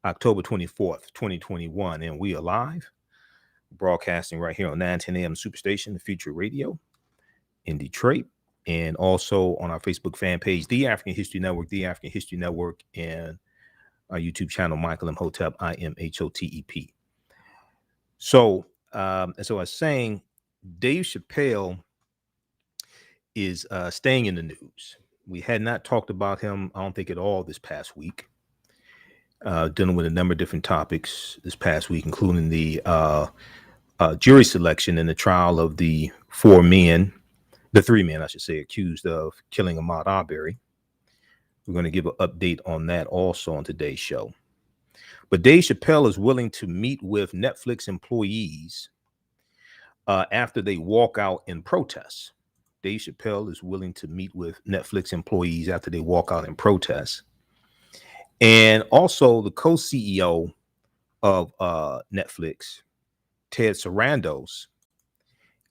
October 24th, 2021. And we are live, broadcasting right here on 910 AM Superstation, the Future Radio in Detroit. And also on our Facebook fan page, The African History Network, The African History Network, and our YouTube channel, Michael Imhotep, Imhotep. So, as I was saying, Dave Chappelle is staying in the news. We had not talked about him, I don't think, at all this past week. Dealing with a number of different topics this past week, including the jury selection in the trial of the three men, I should say, accused of killing Ahmaud Arbery. We're going to give an update on that also on today's show. But Dave Chappelle is willing to meet with Netflix employees after they walk out in protest. Dave Chappelle is willing to meet with Netflix employees after they walk out in protest. And also the co-CEO of Netflix, Ted Sarandos,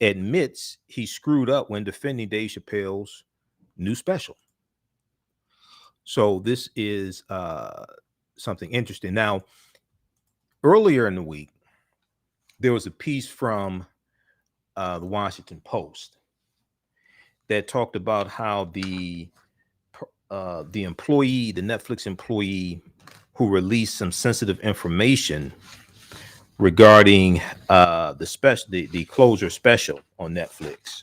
admits he screwed up when defending Dave Chappelle's new special. So this is something interesting. Now, earlier in the week, there was a piece from the Washington Post that talked about how the employee, the Netflix employee who released some sensitive information regarding the closer special on Netflix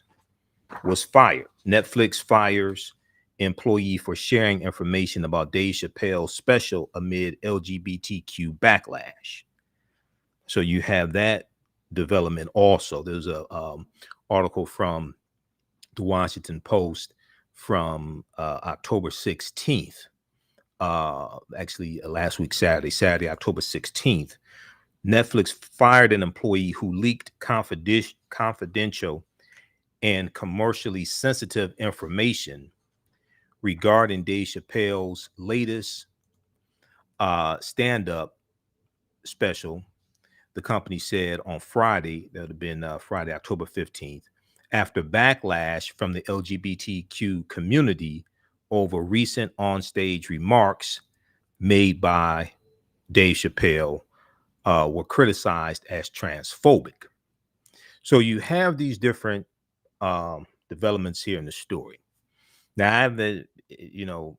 was fired. Netflix fires employee for sharing information about Dave Chappelle's special amid LGBTQ backlash. So you have that development also. There's a article from the Washington Post from October 16th, actually last week, Saturday, October 16th. Netflix fired an employee who leaked confidential and commercially sensitive information regarding Dave Chappelle's latest stand-up special. The company said on Friday, that would have been Friday, October 15th, after backlash from the LGBTQ community over recent onstage remarks made by Dave Chappelle were criticized as transphobic. So you have these different developments here in the story. Now,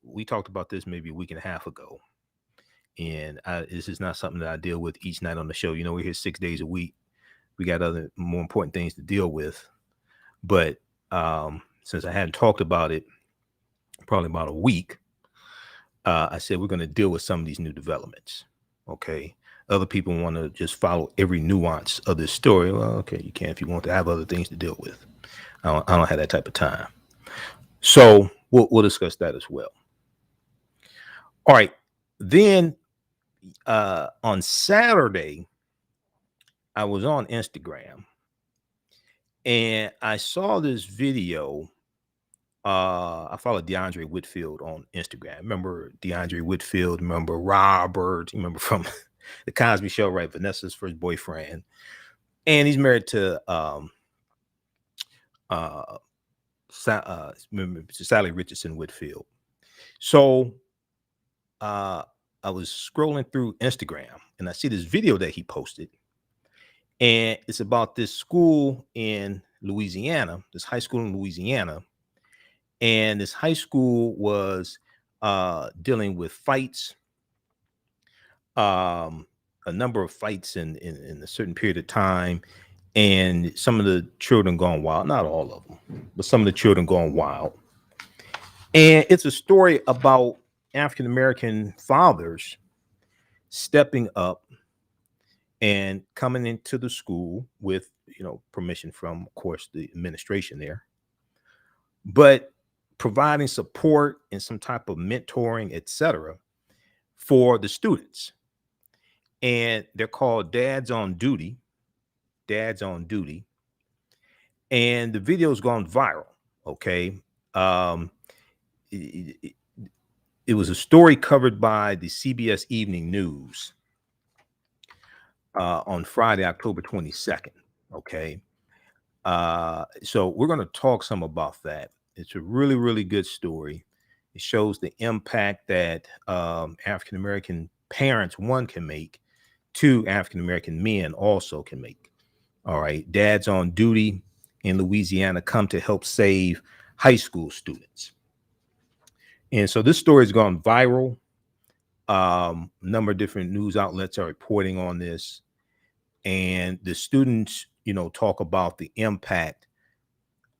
we talked about this maybe a week and a half ago, and this is not something that I deal with each night on the show. We're here 6 days a week. We got other more important things to deal with. But since I hadn't talked about it probably about a week, I said we're going to deal with some of these new developments. Okay. Other people want to just follow every nuance of this story. Well, okay, you can if you want to have other things to deal with. I don't have that type of time. So we'll discuss that as well. All right. Then on Saturday, I was on Instagram and I saw this video. I follow DeAndre Whitfield on Instagram. Remember DeAndre Whitfield? Remember Robert? Remember from the Cosby Show, right? Vanessa's first boyfriend. And he's married to Sally Richardson Whitfield. So I was scrolling through Instagram and I see this video that he posted. And it's about this school in Louisiana, this high school in Louisiana. And this high school was dealing with fights, a number of fights in a certain period of time. And some of the children gone wild, not all of them, but some of the children gone wild. And it's a story about African-American fathers stepping up and coming into the school with, permission from, of course, the administration there, but providing support and some type of mentoring, etc., for the students. And they're called Dads on Duty. And the video's gone viral. Okay. It was a story covered by the CBS Evening News on Friday, October 22nd. Okay. So we're going to talk some about that. It's a really, really good story. It shows the impact that African-American parents, one, can make, two, African American men also can make. All right. Dads on duty in Louisiana come to help save high school students. And so this story has gone viral. A number of different news outlets are reporting on this. And the students, talk about the impact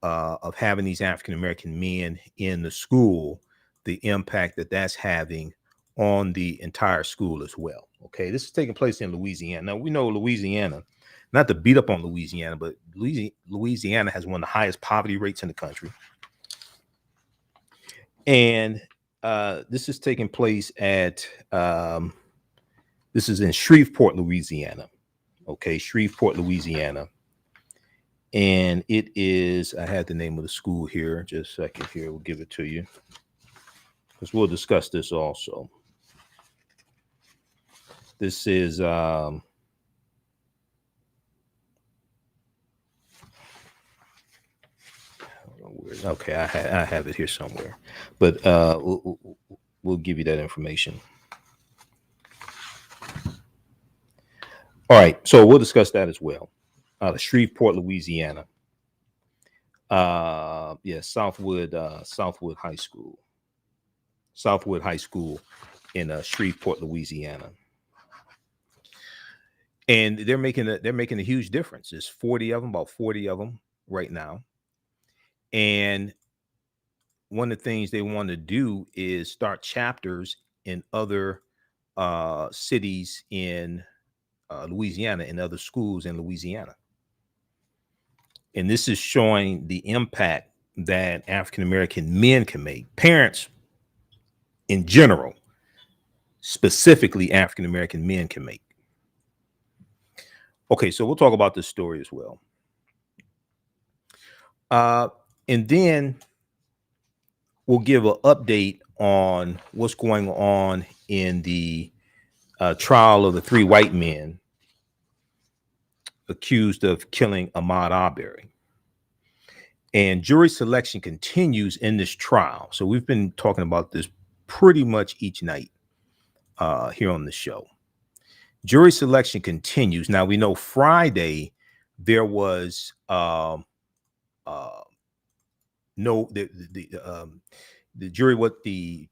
of having these African American men in the school, the impact that that's having on the entire school as well. Okay, this is taking place in Louisiana. Now, we know Louisiana, not to beat up on Louisiana, but Louisiana has one of the highest poverty rates in the country. And this is taking place at, this is in Shreveport, Louisiana. Okay, Shreveport, Louisiana. And it is, I had the name of the school here, just a second here, we'll give it to you, because we'll discuss this also. This is, okay, I have it here somewhere, but we'll give you that information. All right, so we'll discuss that as well. Shreveport, Louisiana. Southwood High School. Southwood High School in Shreveport, Louisiana. And they're making a huge difference. There's 40 of them, about 40 of them right now. And one of the things they want to do is start chapters in other cities in Louisiana, and other schools in Louisiana. And this is showing the impact that African American men can make, parents in general, specifically African American men can make. Okay, so we'll talk about this story as well. And then we'll give an update on what's going on in the trial of the 3 white men accused of killing Ahmaud Arbery. And jury selection continues in this trial. So we've been talking about this pretty much each night here on the show. Jury selection continues. Now, we know Friday there was the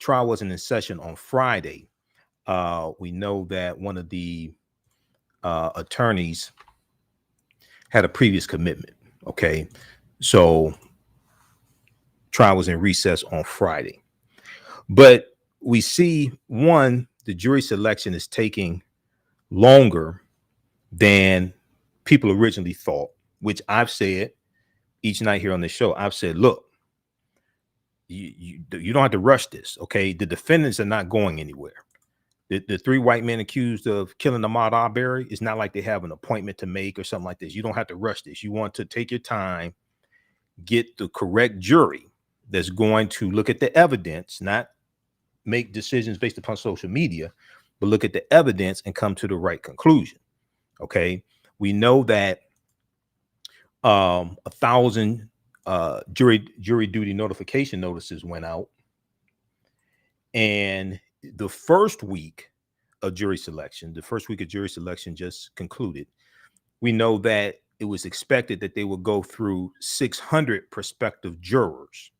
trial wasn't in session on Friday. We know that one of the attorneys had a previous commitment. Okay, so trial was in recess on Friday, but we see the jury selection is taking longer than people originally thought, which I've said each night here on the show. I've said, look, you don't have to rush this. Okay, the defendants are not going anywhere. The 3 white men accused of killing Ahmaud Arbery, it's not like they have an appointment to make or something like this. You don't have to rush this. You want to take your time, get the correct jury that's going to look at the evidence, not make decisions based upon social media, but look at the evidence and come to the right conclusion. Okay, we know that 1,000 jury duty notification notices went out, and the first week of jury selection just concluded. We know that it was expected that they would go through 600 prospective jurors.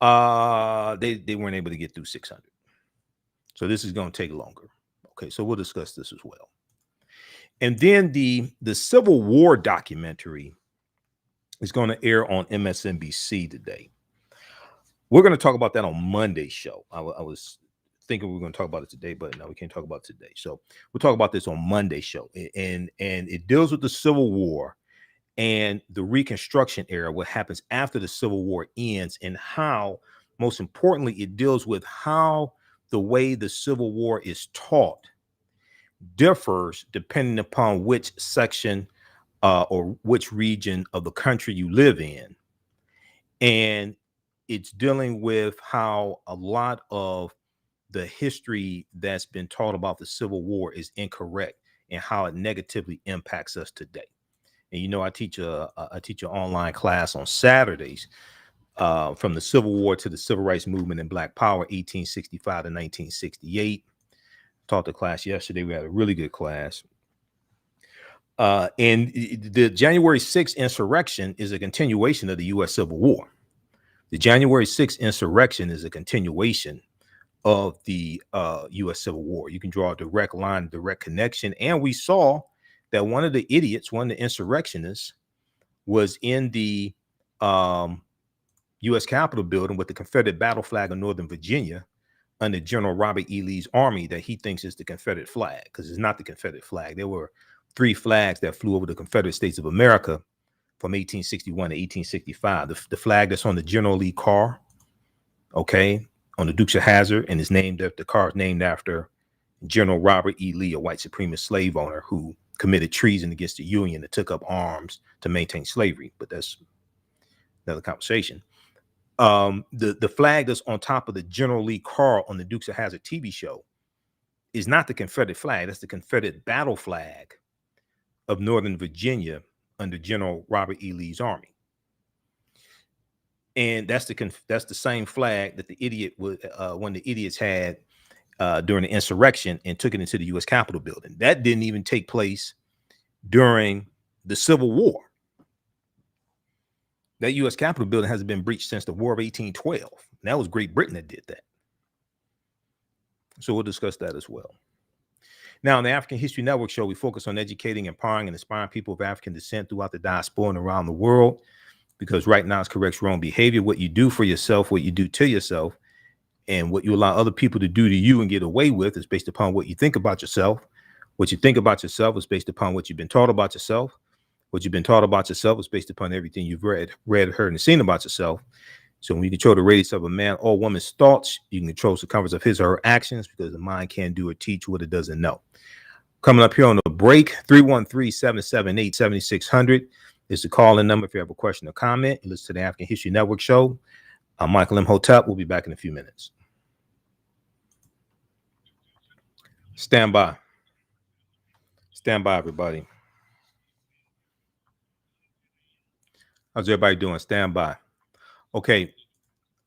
They weren't able to get through 600. So this is going to take longer. Okay, so we'll discuss this as well. And then the Civil War documentary is going to air on MSNBC today. We're going to talk about that on Monday's show. I was thinking we were going to talk about it today, but no, we can't talk about it today. So we'll talk about this on Monday's show. And it deals with the Civil War and the Reconstruction era, what happens after the Civil War ends, and how, most importantly, it deals with how the way the Civil War is taught differs depending upon which section or which region of the country you live in. And it's dealing with how a lot of the history that's been taught about the Civil War is incorrect and how it negatively impacts us today. And I teach an online class on Saturdays from the Civil War to the Civil Rights Movement and Black Power, 1865 to 1968. Taught the class yesterday. We had a really good class. And the January 6th insurrection is a continuation of the U.S. Civil War. The January 6th insurrection is a continuation of the U.S. Civil War. You can draw a direct line, direct connection. And we saw that one of the idiots, one of the insurrectionists, was in the U.S. Capitol building with the Confederate battle flag of Northern Virginia under General Robert E. Lee's army that he thinks is the Confederate flag, because it's not the Confederate flag. There were 3 flags that flew over the Confederate States of America from 1861 to 1865. The flag that's on the General Lee car, okay, on the Dukes of Hazzard, and is named, the car is named after General Robert E. Lee, a white supremacist slave owner who committed treason against the Union and took up arms to maintain slavery. But that's another conversation. The flag that's on top of the General Lee car on the Dukes of Hazzard TV show is not the Confederate flag. That's the Confederate battle flag of Northern Virginia under General Robert E. Lee's army. And that's the same flag that the idiot was, one of the idiots had during the insurrection and took it into the U.S. Capitol building. That didn't even take place during the Civil War. That U.S. Capitol building hasn't been breached since the War of 1812. And that was Great Britain that did that. So we'll discuss that as well. Now, on the African History Network show, we focus on educating, empowering, and inspiring people of African descent throughout the diaspora and around the world, because right now it's corrects wrong behavior. What you do for yourself, what you do to yourself, and what you allow other people to do to you and get away with is based upon what you think about yourself. What you think about yourself is based upon what you've been taught about yourself. What you've been taught about yourself is based upon everything you've read, heard, and seen about yourself. So when you control the radius of a man or woman's thoughts, you can control the circumference of his or her actions, because the mind can't do or teach what it doesn't know. Coming up here on the break, 313-778-7600 is the call-in number if you have a question or comment. You listen to the African History Network show. I'm Michael Imhotep. We'll be back in a few minutes. Stand by. Stand by, everybody. How's everybody doing? Stand by. Okay.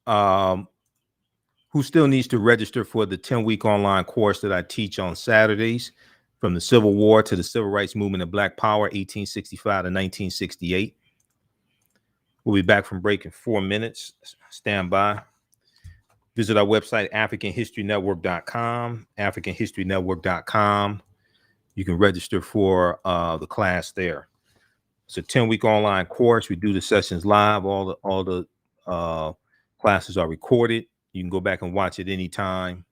Who still needs to register for the 10-week online course that I teach on Saturdays, from the Civil War to the Civil Rights Movement and Black Power, 1865 to 1968? We'll be back from break in 4 minutes. Stand by. Visit our website, AfricanHistoryNetwork.com, AfricanHistoryNetwork.com. You can register for the class there. It's a 10-week online course. We do the sessions live. All the classes are recorded. You can go back and watch it anytime.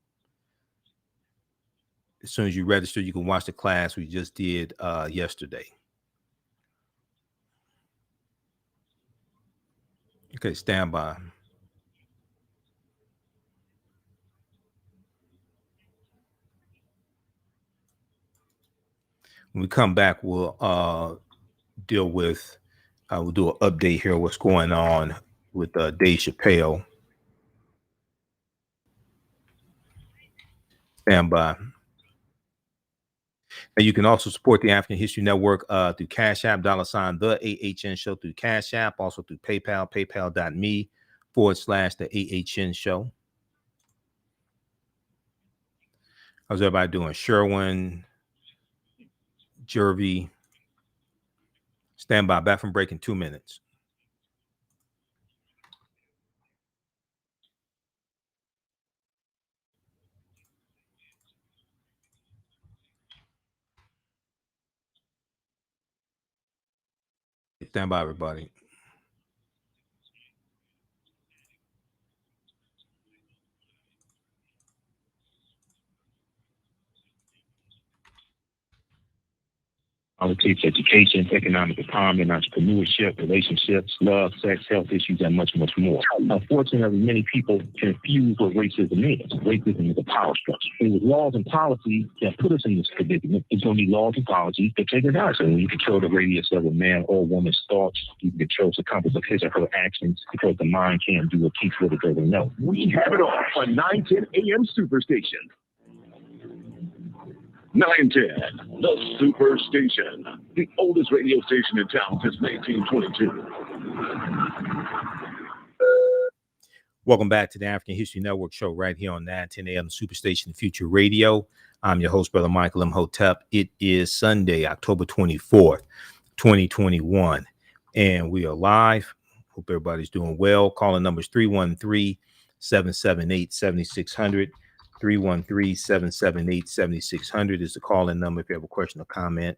As soon as you register, you can watch the class we just did yesterday. Okay, stand by. When we come back, we'll deal with, we'll do an update here, what's going on with Dave Chappelle. Stand by. And you can also support the African History Network through Cash App, $ the AHN Show through Cash App, also through PayPal, paypal.me/the AHN Show. How's everybody doing? Sherwin, Jervy. Stand by. Back from break in 2 minutes. Stand by, everybody. Politics, education, economic empowerment, entrepreneurship, relationships, love, sex, health issues, and much, much more. Unfortunately, many people confuse what racism is. Racism is a power structure. It was laws and policies that put us in this predicament. It's going to be laws and policies that take us out. So when you control the radius of a man or woman's thoughts, you can control the compass of his or her actions, because the mind can't do or teach what it doesn't know. We have it all on 910 AM Superstation. 910, the Superstation, the oldest radio station in town since 1922. Welcome back to the African History Network show right here on 910 AM Superstation Future Radio. I'm your host, Brother Michael Imhotep. It is Sunday, October 24th, 2021, and we are live. Hope everybody's doing well. Calling numbers 313-778-7600. 313-778-7600 is the call-in number if you have a question or comment.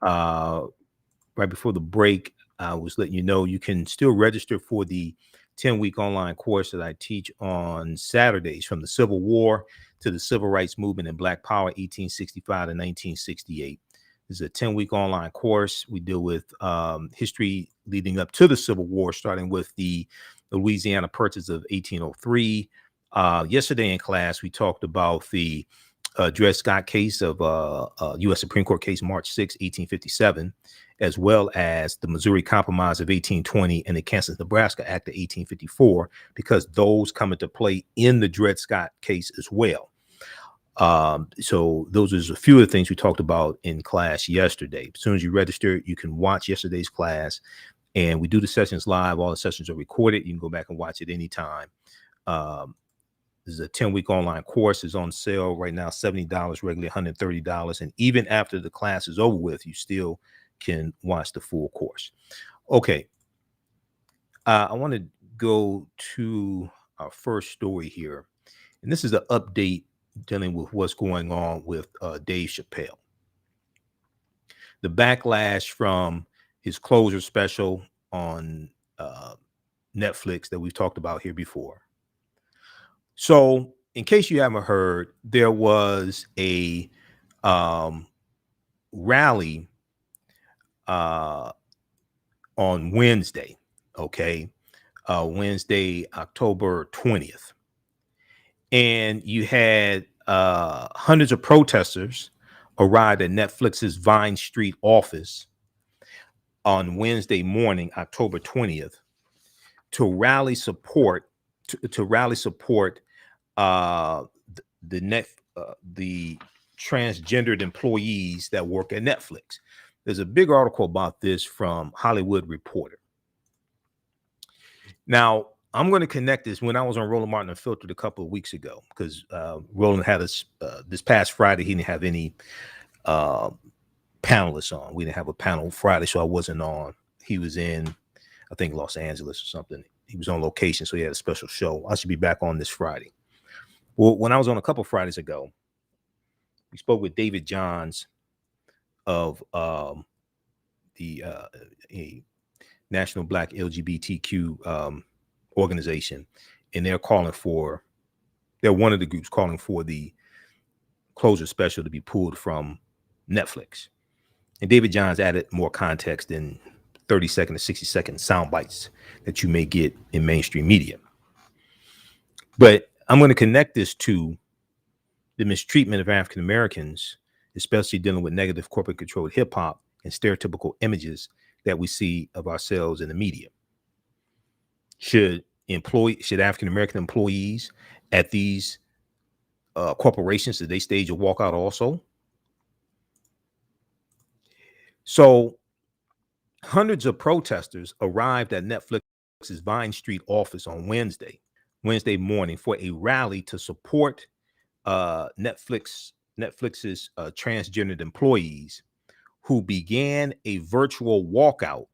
Right before the break, I was letting you know you can still register for the 10-week online course that I teach on Saturdays, from the Civil War to the Civil Rights Movement and Black Power, 1865 to 1968. This is a 10-week online course. We deal with history leading up to the Civil War, starting with the Louisiana Purchase of 1803. Yesterday in class, we talked about the Dred Scott case of U.S. Supreme Court case March 6, 1857, as well as the Missouri Compromise of 1820 and the Kansas-Nebraska Act of 1854, because those come into play in the Dred Scott case as well. So those are a few of the things we talked about in class yesterday. As soon as you register, you can watch yesterday's class, and we do the sessions live. All the sessions are recorded. You can go back and watch it anytime. This is a 10-week online course. Is on sale right now, $70, regularly $130. And even after the class is over with, you still can watch the full course. Okay. I want to go to our first story here. And this is an update dealing with what's going on with Dave Chappelle. The backlash from his closure special on Netflix that we've talked about here before. So, in case you haven't heard, there was a rally on Wednesday, Wednesday, October 20th. And you had hundreds of protesters arrived at Netflix's Vine Street office on Wednesday morning, October 20th, to rally support the transgendered employees that work at Netflix. There's a big article about this from Hollywood Reporter. Now, I'm going to connect this. When I was on Roland Martin Unfiltered a couple of weeks ago, because Roland had us this past Friday, he didn't have any panelists on. We didn't have a panel Friday, so I wasn't on. He was in, I think, Los Angeles or something. He was on location, so he had a special show. I should be back on this Friday. Well, when I was on a couple Fridays ago, we spoke with David Johns of the a National Black LGBTQ organization, and they're one of the groups calling for the closure special to be pulled from Netflix. And David Johns added more context in 30-second to 60-second sound bites that you may get in mainstream media. But I'm going to connect this to the mistreatment of African Americans, especially dealing with negative corporate controlled hip hop and stereotypical images that we see of ourselves in the media. Should African American employees at these corporations, did they stage a walkout also? So hundreds of protesters arrived at Netflix's Vine Street office on Wednesday morning for a rally to support Netflix's transgendered employees, who began a virtual walkout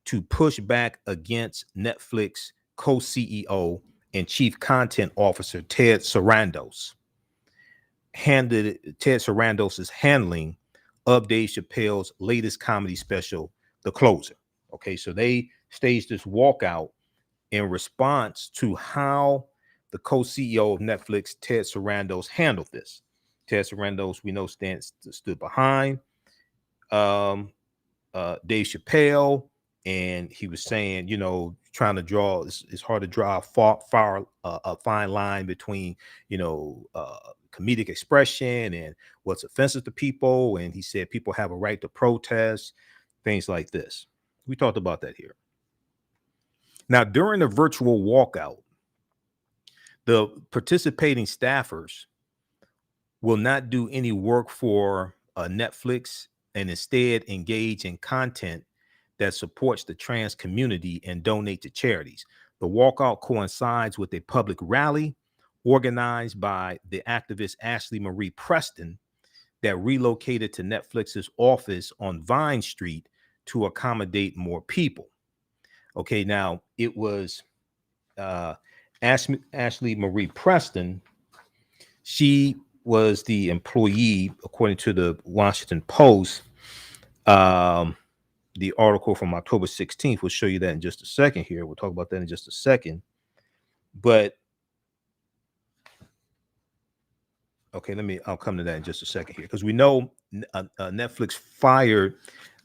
to push back against Netflix co-CEO and chief content officer Ted Sarandos' handling of Dave Chappelle's latest comedy special, The Closer. Okay, so they staged this walkout in response to how the co-CEO of Netflix, Ted Sarandos, handled this. Ted Sarandos, we know, stood behind Dave Chappelle, and he was saying, trying to draw, it's hard to draw a fine line between, comedic expression and what's offensive to people. And he said people have a right to protest, things like this. We talked about that here. Now, during the virtual walkout, the participating staffers will not do any work for Netflix and instead engage in content that supports the trans community and donate to charities. The walkout coincides with a public rally organized by the activist Ashley Marie Preston that relocated to Netflix's office on Vine Street to accommodate more people. Okay, now it was Ashley Marie Preston. She was the employee, according to the Washington Post. The article from October 16th, we'll show you that in just a second here. We'll talk about that in just a second. But okay, I'll come to that in just a second here, because we know Netflix fired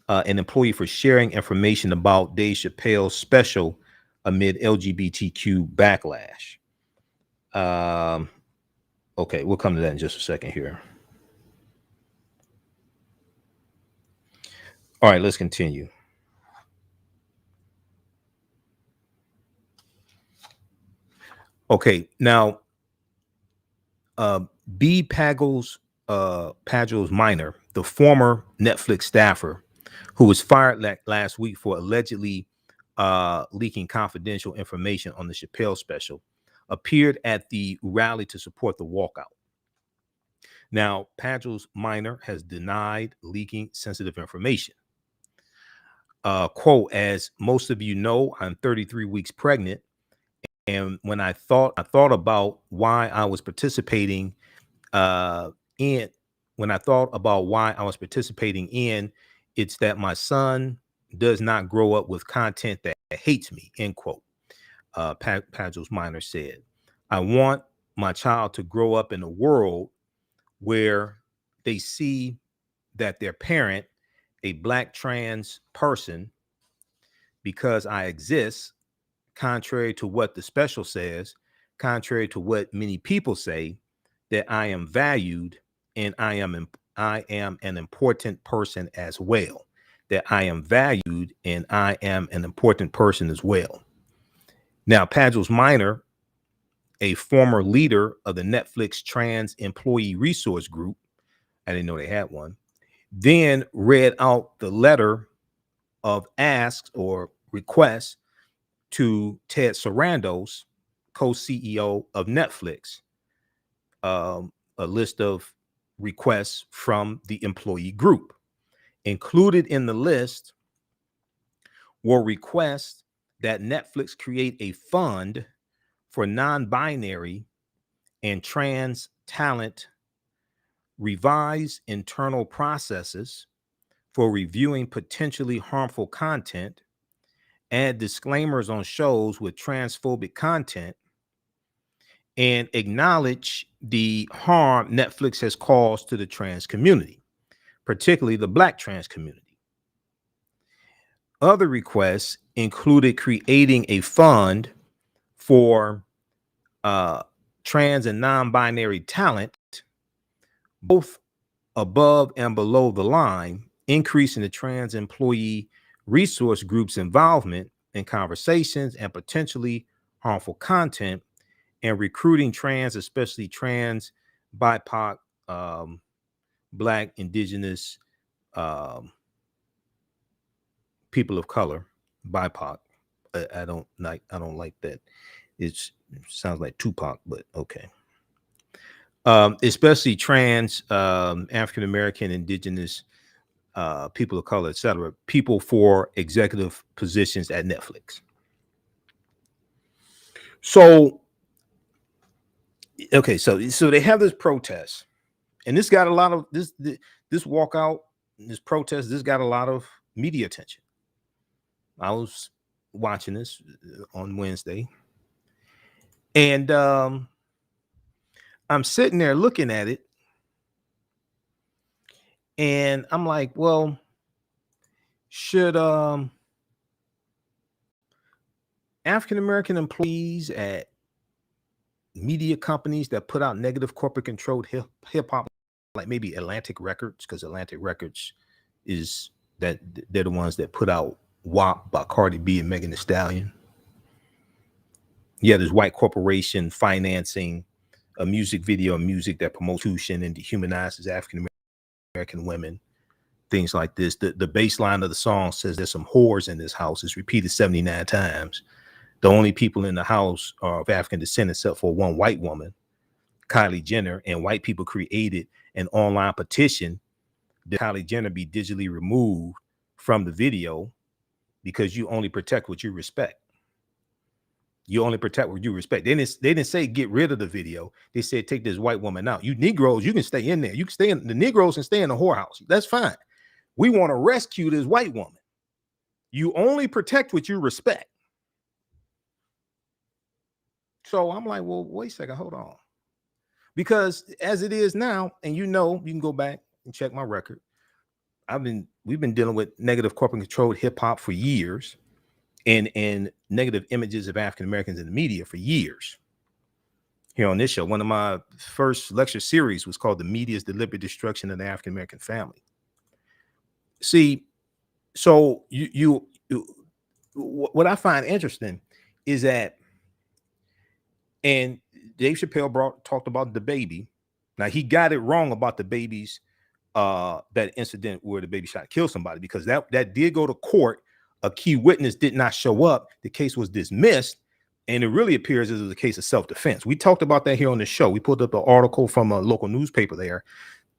an employee for sharing information about Dave Chappelle's special amid LGBTQ backlash. Okay, we'll come to that in just a second here. All right, let's continue. Okay, now B. Pagels Minor, the former Netflix staffer who was fired last week for allegedly leaking confidential information on the Chappelle special, appeared at the rally to support the walkout. Now, Pagels Minor has denied leaking sensitive information. Quote, as most of you know, I'm 33 weeks pregnant. And when I thought about why I was participating in, it's that my son does not grow up with content that hates me, end quote. Pagels Minor said, I want my child to grow up in a world where they see that their parent, a Black trans person, because I exist, contrary to what the special says, contrary to what many people say, that I am valued and I am an important person as well. That I am valued and I am an important person as well. Now, Pagels Minor, a former leader of the Netflix Trans Employee Resource Group, I didn't know they had one, then read out the letter of asks or requests to Ted Sarandos, co-CEO of Netflix, a list of requests from the employee group. Included in the list were requests that Netflix create a fund for non-binary and trans talent, revise internal processes for reviewing potentially harmful content, add disclaimers on shows with transphobic content, and acknowledge the harm Netflix has caused to the trans community, particularly the Black trans community. Other requests included creating a fund for trans and non-binary talent, both above and below the line, increasing the trans employee resource group's involvement in conversations and potentially harmful content, and recruiting trans, especially trans, BIPOC, Black, Indigenous, people of color, BIPOC. I don't like that. It sounds like Tupac, but okay. Especially trans, African American, Indigenous, people of color, etc., people for executive positions at Netflix. So, okay, so they have this protest, and this got a lot of this walkout, this protest. This got a lot of media attention. I was watching this on Wednesday, and I'm sitting there looking at it, and I'm like, well, should African American employees at media companies that put out negative corporate controlled hip hop, like maybe Atlantic Records, because Atlantic Records is that they're the ones that put out WAP by Cardi B and Megan Thee Stallion. Yeah, there's white corporation financing a music video, music that promotes prostitution and dehumanizes African American women, things like this. The bass line of the song says there's some whores in this house. It's repeated 79 times. The only people in the house are of African descent except for one white woman, Kylie Jenner, and white people created an online petition that Kylie Jenner be digitally removed from the video because you only protect what you respect. You only protect what you respect. They didn't say get rid of the video. They said take this white woman out. You Negroes, you can stay in there. You can stay in the Negroes and stay in the whorehouse. That's fine. We want to rescue this white woman. You only protect what you respect. So I'm like, well, wait a second, hold on. Because as it is now, and you can go back and check my record. We've been dealing with negative corporate controlled hip hop for years. And negative images of African Americans in the media for years. Here on this show, one of my first lecture series was called "The Media's Deliberate Destruction of the African American Family." See, so what I find interesting is that, and Dave Chappelle talked about the baby. Now he got it wrong about the baby's that incident where the baby shot killed somebody, because that did go to court. A key witness did not show up. The case was dismissed, and it really appears as a case of self-defense. We talked about that here on the show. We pulled up an article from a local newspaper there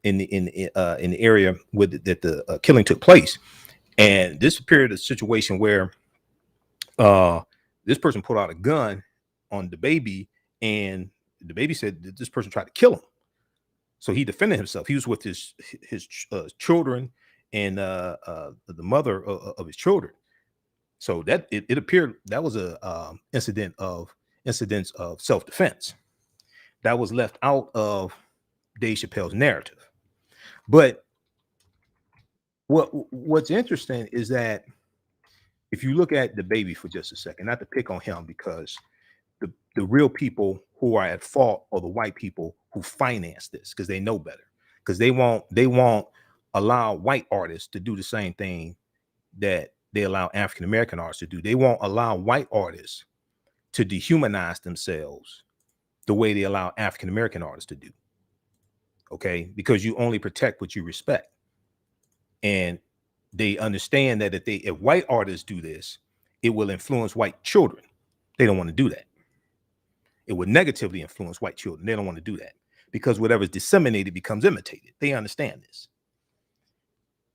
in the area where the killing took place, and this appeared a situation where this person pulled out a gun on the baby, and the baby said that this person tried to kill him. So he defended himself. He was with his children and the mother of his children. So that it appeared that was a incidents of self-defense that was left out of Dave Chappelle's narrative. But what's interesting is that if you look at the baby for just a second, not to pick on him, because the real people who are at fault are the white people who finance this, because they know better, because they won't allow white artists to do the same thing that they allow African American artists to do. They won't allow white artists to dehumanize themselves the way they allow African American artists to do. Okay, because you only protect what you respect, and they understand that if white artists do this, it will influence white children. They don't want to do that. It would negatively influence white children. They don't want to do that, because whatever's disseminated becomes imitated. They understand this.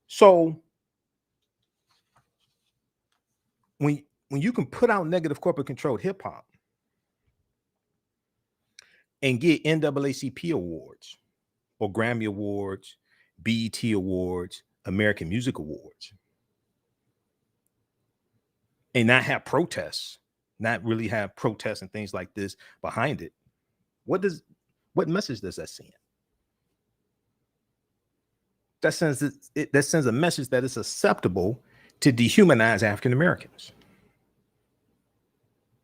So when you can put out negative corporate controlled hip hop and get NAACP awards or Grammy awards, BET awards, American Music Awards, and not have protests, not really have protests and things like this behind it, what message does that send? That sends a message that it's acceptable to dehumanize African Americans.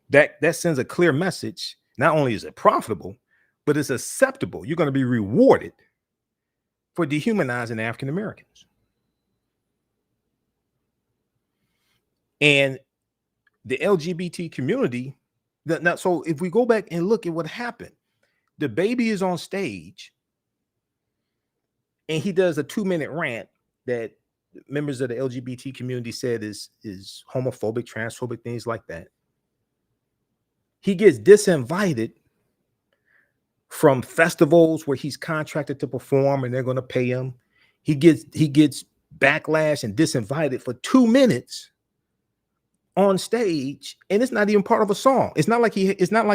That sends a clear message. Not only is it profitable, but it's acceptable. You're going to be rewarded for dehumanizing African Americans. And the LGBT community, so if we go back and look at what happened, the baby is on stage and he does a 2-minute rant that members of the LGBT community said is homophobic, transphobic, things like that. He gets disinvited from festivals where he's contracted to perform and they're going to pay him. He gets backlash and disinvited for 2 minutes on stage, and it's not even part of a song. It's not like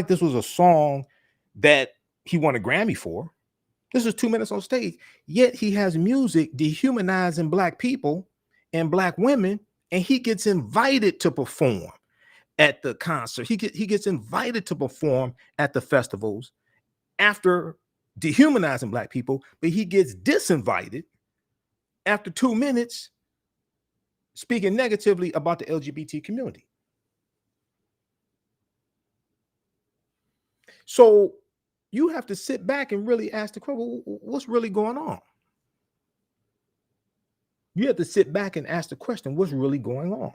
this was a song that he won a Grammy for. This is 2 minutes on stage. Yet he has music dehumanizing black people and black women, and he gets invited to perform at the concert. He gets invited to perform at the festivals after dehumanizing black people, but he gets disinvited after 2 minutes speaking negatively about the LGBT community. So you have to sit back and really ask the question, what's really going on? You have to sit back and ask the question, what's really going on?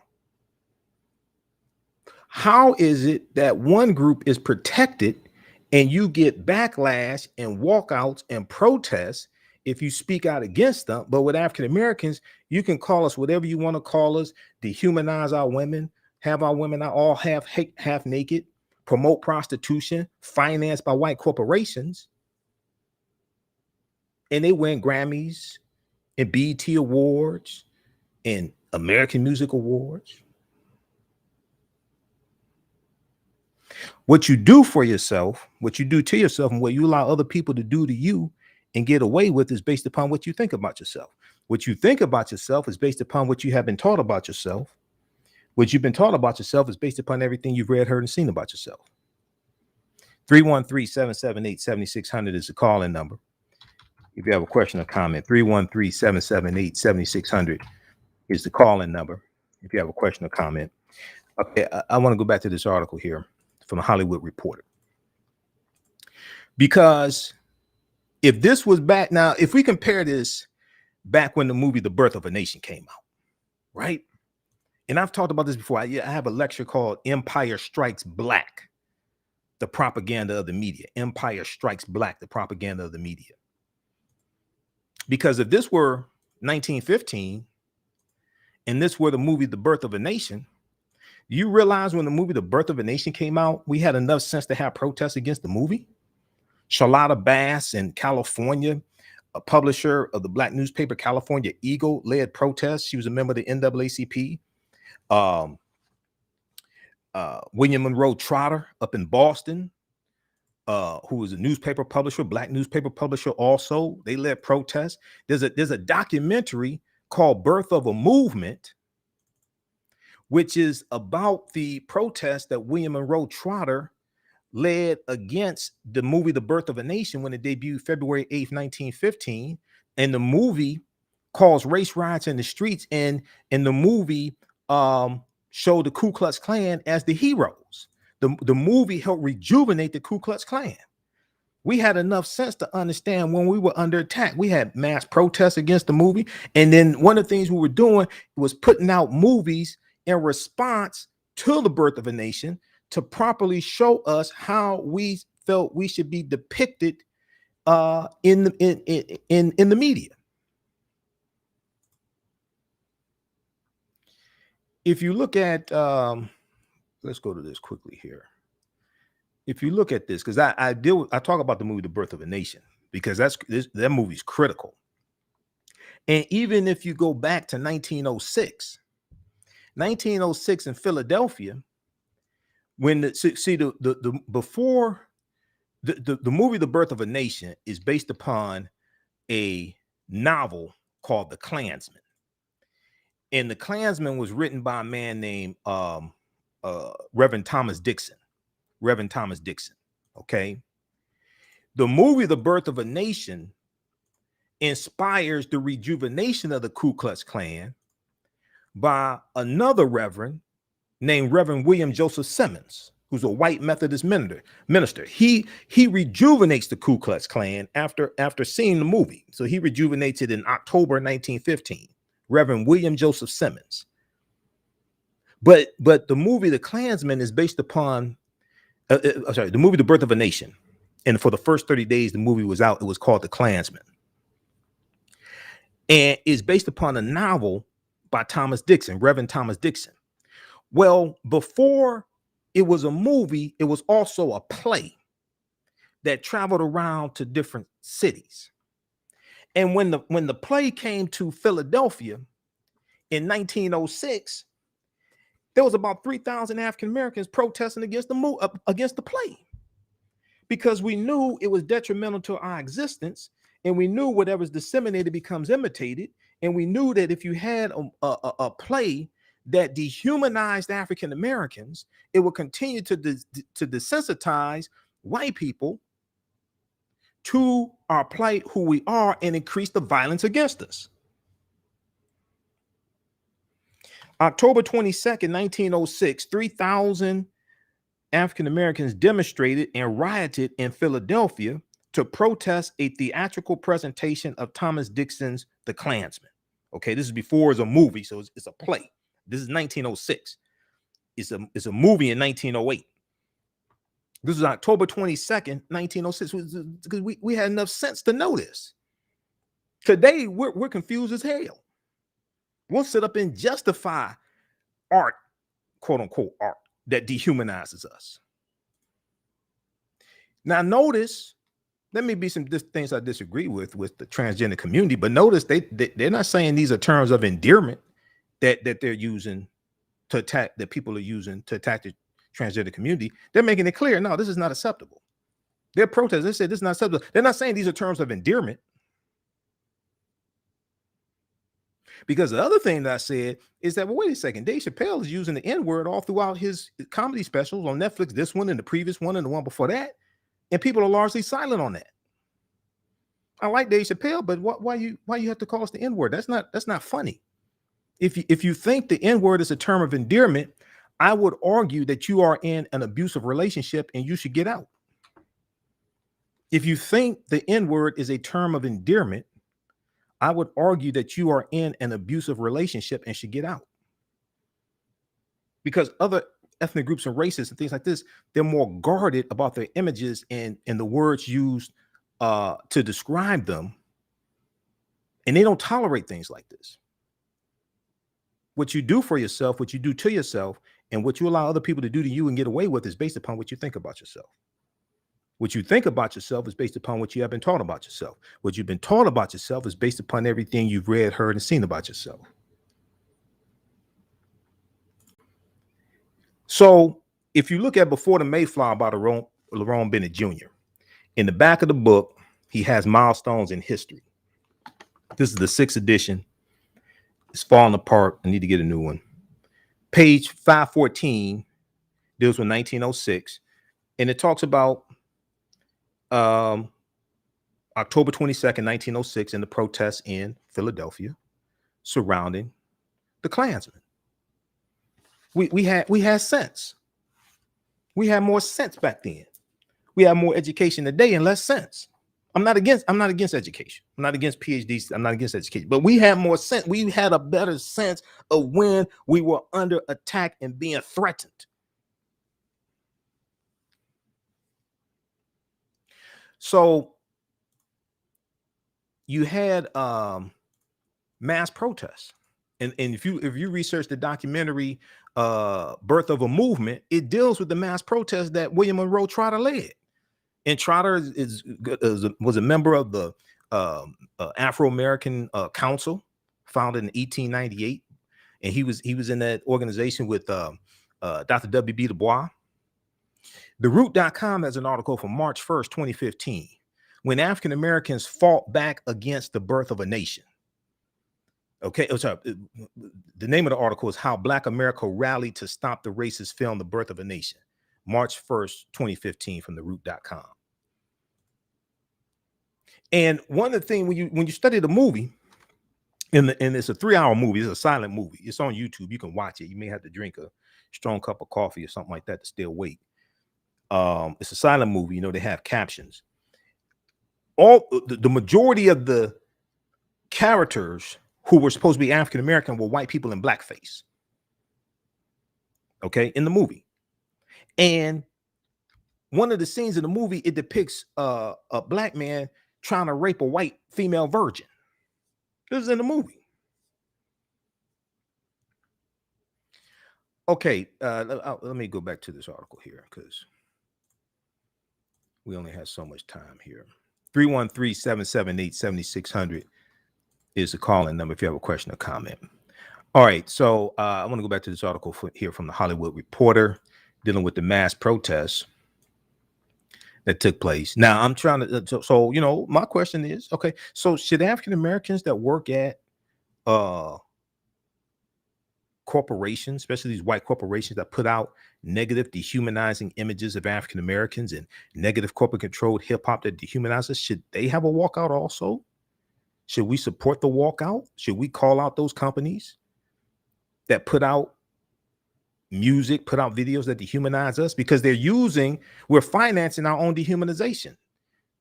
How is it that one group is protected and you get backlash and walkouts and protests if you speak out against them, but with African Americans, you can call us whatever you want to call us, dehumanize our women, have our women out all half naked, promote prostitution, financed by white corporations, and they win Grammys and BET Awards and American Music Awards. What you do for yourself, what you do to yourself, and what you allow other people to do to you and get away with is based upon what you think about yourself. What you think about yourself is based upon what you have been taught about yourself. What you've been taught about yourself is based upon everything you've read, heard, and seen about yourself. 313-778-7600 is the call-in number. If you have a question or comment, 313-778-7600 is the call-in number. If you have a question or comment. Okay, I want to go back to this article here from the Hollywood Reporter. Because if this was back now, if we compare this back when the movie The Birth of a Nation came out, right? And I've talked about this before. I have a lecture called Empire Strikes Black, the propaganda of the media. Empire Strikes Black, the propaganda of the media. Because if this were 1915 and this were the movie The Birth of a Nation, you realize when the movie The Birth of a Nation came out, we had enough sense to have protests against the movie. Charlotta Bass in California, a publisher of the black newspaper California Eagle, led protests. She was a member of the NAACP. William Monroe Trotter up in Boston, who was a newspaper publisher, black newspaper publisher also. They led protests. There's a documentary called Birth of a Movement, which is about the protest that William Monroe Trotter led against the movie The Birth of a Nation when it debuted February 8th, 1915. And the movie caused race riots in the streets, and in the movie showed the Ku Klux Klan as the heroes. The movie helped rejuvenate the Ku Klux Klan. We had enough sense to understand when we were under attack. We had mass protests against the movie. And then one of the things we were doing was putting out movies in response to The Birth of a Nation to properly show us how we felt we should be depicted in the media. If you look at, let's go to this quickly here. If you look at this, because I talk about the movie The Birth of a Nation, because that movie's critical. And even if you go back to 1906 in Philadelphia, when the movie The Birth of a Nation is based upon a novel called The Klansman. And The Klansman was written by a man named Reverend Thomas Dixon. Okay. The movie The Birth of a Nation inspires the rejuvenation of the Ku Klux Klan by another reverend named Reverend William Joseph Simmons, who's a white Methodist minister. He rejuvenates the Ku Klux Klan after seeing the movie. So he rejuvenates it in October 1915. Reverend William Joseph Simmons. But the movie The Klansman is based upon the movie The Birth of a Nation. And for the first 30 days the movie was out, it was called The Klansman. And it's based upon a novel by Thomas Dixon, Reverend Thomas Dixon. Well, before it was a movie, it was also a play that traveled around to different cities. And when the play came to Philadelphia in 1906, there was about 3,000 African Americans protesting against the play, because we knew it was detrimental to our existence, and we knew whatever's disseminated becomes imitated, and we knew that if you had a play that dehumanized African Americans, it would continue to desensitize white people to our plight, who we are, and increase the violence against us. October 22nd, 1906, 3,000 African Americans demonstrated and rioted in Philadelphia to protest a theatrical presentation of Thomas Dixon's The Klansman. Okay, this is before it's a movie, so it's a play. This is 1906. It's a movie in 1908. This is October 22nd, 1906, because we had enough sense to know this. Today, we're confused as hell. We'll sit up and justify art quote unquote art that dehumanizes us. Now, notice there may be some things I disagree with the transgender community, but notice they're not saying these are terms of endearment that they're using to attack, that people are using to attack the transgender community. They're making it clear, no, this is not acceptable. They're protesting. They said this is not acceptable. They're not saying these are terms of endearment. Because the other thing that I said is that, well, wait a second, Dave Chappelle is using the N-word all throughout his comedy specials on Netflix, this one and the previous one and the one before that. And people are largely silent on that. I like Dave Chappelle, but why you have to call us the N-word? That's not funny. If you think the N-word is a term of endearment, I would argue that you are in an abusive relationship and you should get out. If you think the N-word is a term of endearment, I would argue that you are in an abusive relationship and should get out. Because other ethnic groups and races and things like this, they're more guarded about their images and the words used to describe them. And they don't tolerate things like this. What you do for yourself, what you do to yourself, and what you allow other people to do to you and get away with is based upon what you think about yourself. What you think about yourself is based upon what you have been taught about yourself. What you've been taught about yourself is based upon everything you've read, heard, and seen about yourself. So if you look at Before the Mayflower by Lerone Bennett Jr., in the back of the book, he has milestones in history. This is the 6th edition. It's falling apart. I need to get a new one. Page 514 deals with 1906, and it talks about October 22nd, 1906, and the protests in Philadelphia surrounding the Klansmen. We had sense. We had more sense back then. We have more education today and less sense. I'm not against education. I'm not against PhDs. I'm not against education. But we had more sense. We had a better sense of when we were under attack and being threatened. So you had mass protests. And if you research the documentary Birth of a Movement, it deals with the mass protests that William Monroe Trotter led. And Trotter was a member of the Afro-American Council, founded in 1898. And he was in that organization with Dr. W.B. Du Bois. TheRoot.com has an article from March 1st, 2015, when African Americans fought back against the birth of a nation. Okay, sorry. The name of the article is How Black America Rallied to Stop the Racist Film, The Birth of a Nation. March 1st, 2015, from TheRoot.com. And one of the things when you study the movie, and it's a 3-hour movie, it's a silent movie. It's on YouTube. You can watch it. You may have to drink a strong cup of coffee or something like that to still wait. It's a silent movie. You know, they have captions. All the majority of the characters who were supposed to be African American were white people in blackface. Okay, in the movie. And one of the scenes in the movie, it depicts a black man trying to rape a white female virgin. This is in the movie. Okay, let me go back to this article here because we only have so much time here. 313-778-7600 is the call-in number if you have a question or comment. All right, so I want to go back to this article here from the Hollywood Reporter dealing with the mass protests that took place. Now, I'm trying to, so you know, my question is, okay, so should African Americans that work at corporations, especially these white corporations that put out negative, dehumanizing images of African Americans and negative corporate controlled hip hop that dehumanizes, should they have a walkout also? Should we support the walkout? Should we call out those companies that put out music, put out videos that dehumanize us? Because we're financing our own dehumanization.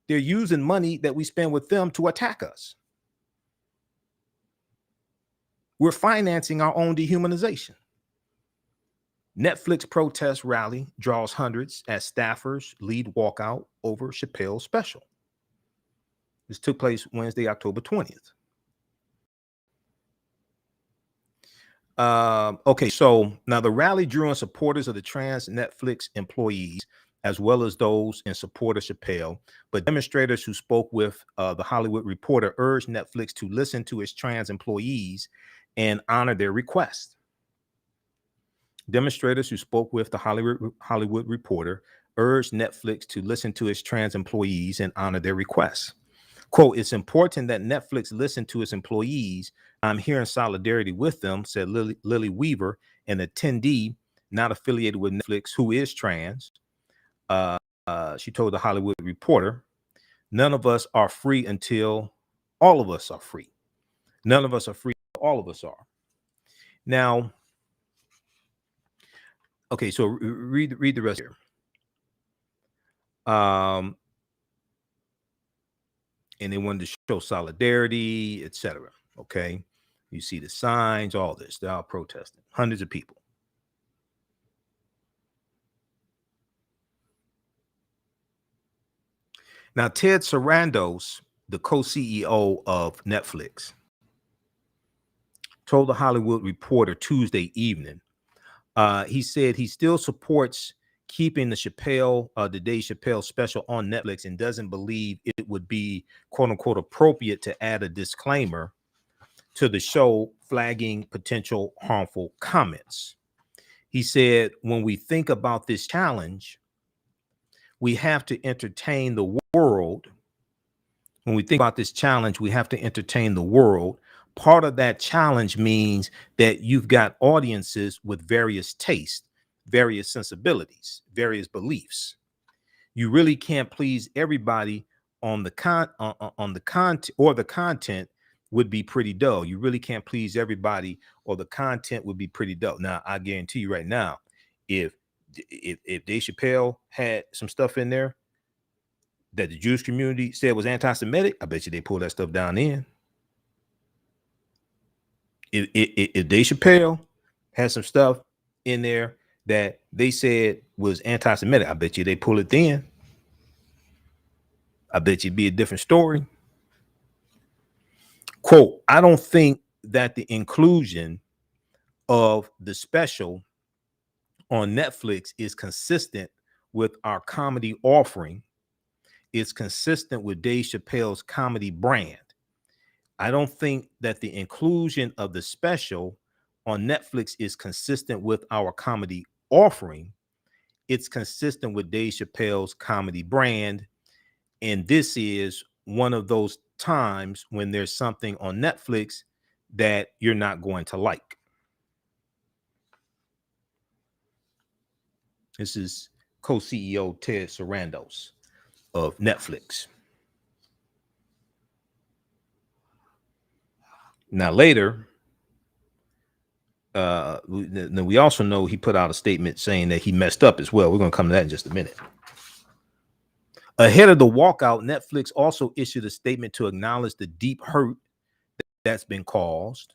They're using money that we spend with them to attack us. We're financing our own dehumanization. Netflix protest rally draws hundreds as staffers lead walkout over Chappelle special. This took place Wednesday, October 20th. Okay, so now the rally drew in supporters of the trans Netflix employees, as well as those in support of Chappelle. But demonstrators who spoke with the Hollywood Reporter urged Netflix to listen to its trans employees and honor their request. Demonstrators who spoke with the Hollywood Reporter urged Netflix to listen to its trans employees and honor their requests. Quote, "It's important that Netflix listen to its employees. I'm here in solidarity with them," said Lily Weaver, an attendee not affiliated with Netflix who is trans. She told the Hollywood Reporter, "None of us are free until all of us are free. None of us are free, all of us are." Now, okay, so read the rest here. And they wanted to show solidarity, etc. Okay, you see the signs, all this. They're all protesting. Hundreds of people. Now, Ted Sarandos, the co-CEO of Netflix, told the Hollywood Reporter Tuesday evening, he said he still supports keeping the Dave Chappelle special on Netflix and doesn't believe it would be quote unquote appropriate to add a disclaimer to the show flagging potential harmful comments. He said, "When we think about this challenge, we have to entertain the world. When we think about this challenge, we have to entertain the world. Part of that challenge means that you've got audiences with various tastes, various sensibilities, various beliefs. You really can't please everybody on the content, or the content would be pretty dull. You really can't please everybody, or the content would be pretty dull." Now, I guarantee you right now, if Dave Chappelle had some stuff in there that the Jewish community said was anti-Semitic, I bet you they pull that stuff down in. If Dave Chappelle had some stuff in there that they said was anti-Semitic, I bet you they pull it then. I bet you it'd be a different story. Quote, "I don't think that the inclusion of the special on Netflix is consistent with our comedy offering. It's consistent with Dave Chappelle's comedy brand. I don't think that the inclusion of the special on Netflix is consistent with our comedy offering. It's consistent with Dave Chappelle's comedy brand. And this is one of those times when there's something on Netflix that you're not going to like." This is co-CEO Ted Sarandos of Netflix. Now later, we also know he put out a statement saying that he messed up as well. We're going to come to that in just a minute. Ahead of the walkout, Netflix also issued a statement to acknowledge the deep hurt that's been caused.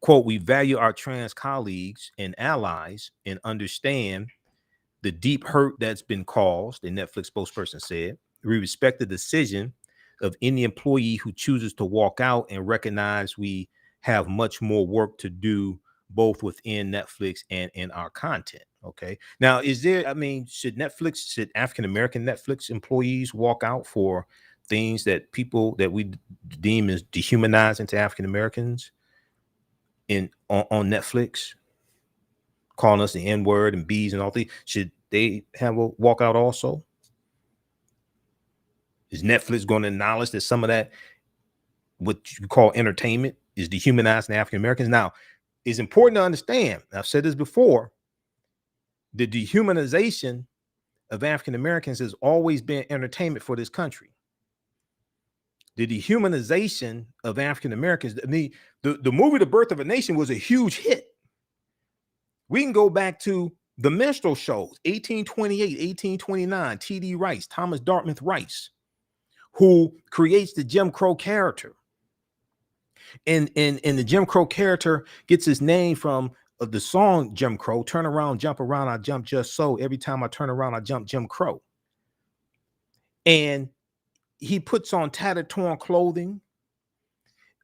Quote, "We value our trans colleagues and allies and understand the deep hurt that's been caused," a Netflix spokesperson said. "We respect the decision of any employee who chooses to walk out and recognize we have much more work to do both within Netflix and in our content." Okay. Now, should African-American Netflix employees walk out for things that people that we deem as dehumanizing to African-Americans on Netflix, calling us the N-word and B's and all things? Should they have a walkout also? Is Netflix going to acknowledge that some of that, what you call entertainment, is dehumanizing African Americans? Now, it's important to understand, I've said this before, the dehumanization of African Americans has always been entertainment for this country. The dehumanization of African Americans, the movie The Birth of a Nation was a huge hit. We can go back to the minstrel shows, 1828, 1829, T.D. Rice, Thomas Dartmouth Rice, who creates the Jim Crow character. And the Jim Crow character gets his name from the song Jim Crow, "Turn around, jump around, I jump just so. Every time I turn around, I jump Jim Crow." And he puts on tattered, torn clothing.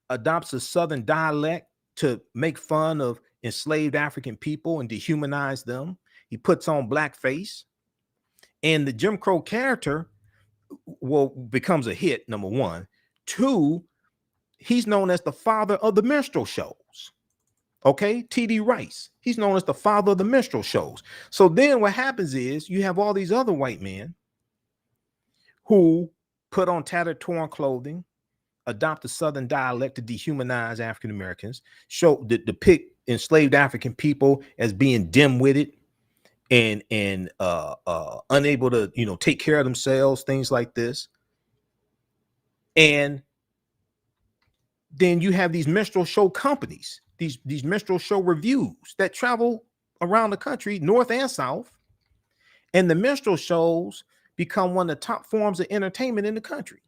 adopts a Southern dialect to make fun of enslaved African people and dehumanize them. He puts on blackface, and the Jim Crow character becomes a hit. Number one. Two, he's known as the father of the minstrel shows. Okay, T.D. Rice. He's known as the father of the minstrel shows. So then what happens is you have all these other white men who put on tattered, torn clothing, adopt a Southern dialect to dehumanize African Americans, depict enslaved African people as being dim-witted and unable to, take care of themselves, things like this. And then you have these minstrel show companies, these minstrel show reviews that travel around the country, north and south, and the minstrel shows become one of the top forms of entertainment in the country.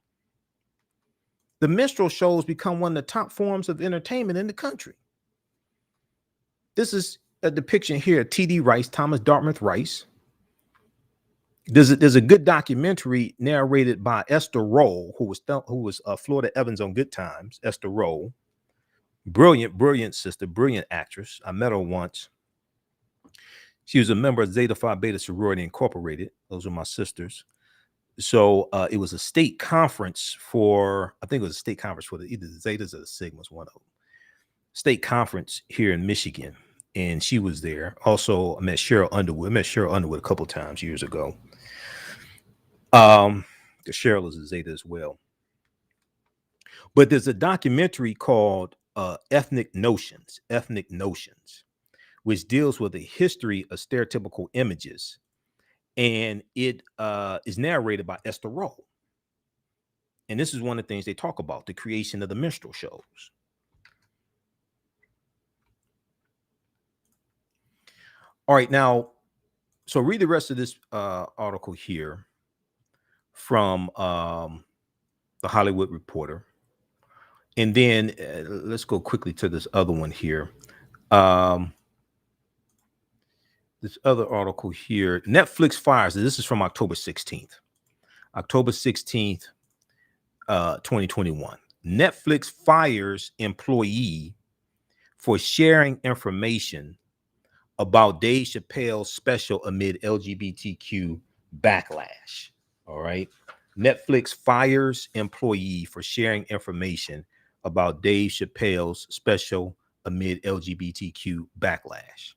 The minstrel shows become one of the top forms of entertainment in the country. This is a depiction here of T.D. Rice, Thomas Dartmouth Rice. There's a good documentary narrated by Esther Rolle, who was Florida Evans on Good Times. Esther Rolle, brilliant sister, brilliant actress. I met her once. She was a member of Zeta Phi Beta Sorority Incorporated. Those are my sisters. So it was a state conference I think it was a state conference for either the Zetas or the Sigmas, one of them. State conference here in Michigan, and she was there. Also, I met Cheryl Underwood. A couple of times years ago. Cheryl is a Zeta as well. But there's a documentary called Ethnic Notions, which deals with the history of stereotypical images. And it is narrated by Esther Rolle. And this is one of the things they talk about, the creation of the minstrel shows. All right, now, so read the rest of this article here from the Hollywood Reporter. And then let's go quickly to this other one here. This other article here, Netflix fires. This is from October 16th. October 16th, 2021. Netflix fires employee for sharing information about Dave Chappelle's special amid LGBTQ backlash. All right. Netflix fires employee for sharing information about Dave Chappelle's special amid LGBTQ backlash.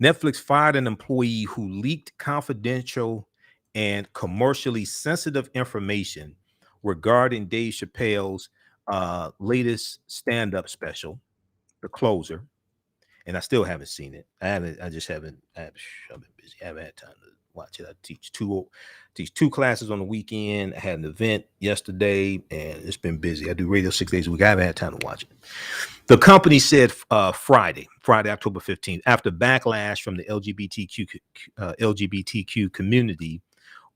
Netflix fired an employee who leaked confidential and commercially sensitive information regarding Dave Chappelle's latest stand-up special, The Closer. And I still haven't seen it. I've been busy. I haven't had time to watch it. I teach two classes on the weekend. I had an event yesterday, and it's been busy. I do radio 6 days a week. I haven't had time to watch it. The company said Friday, October 15th, after backlash from the LGBTQ community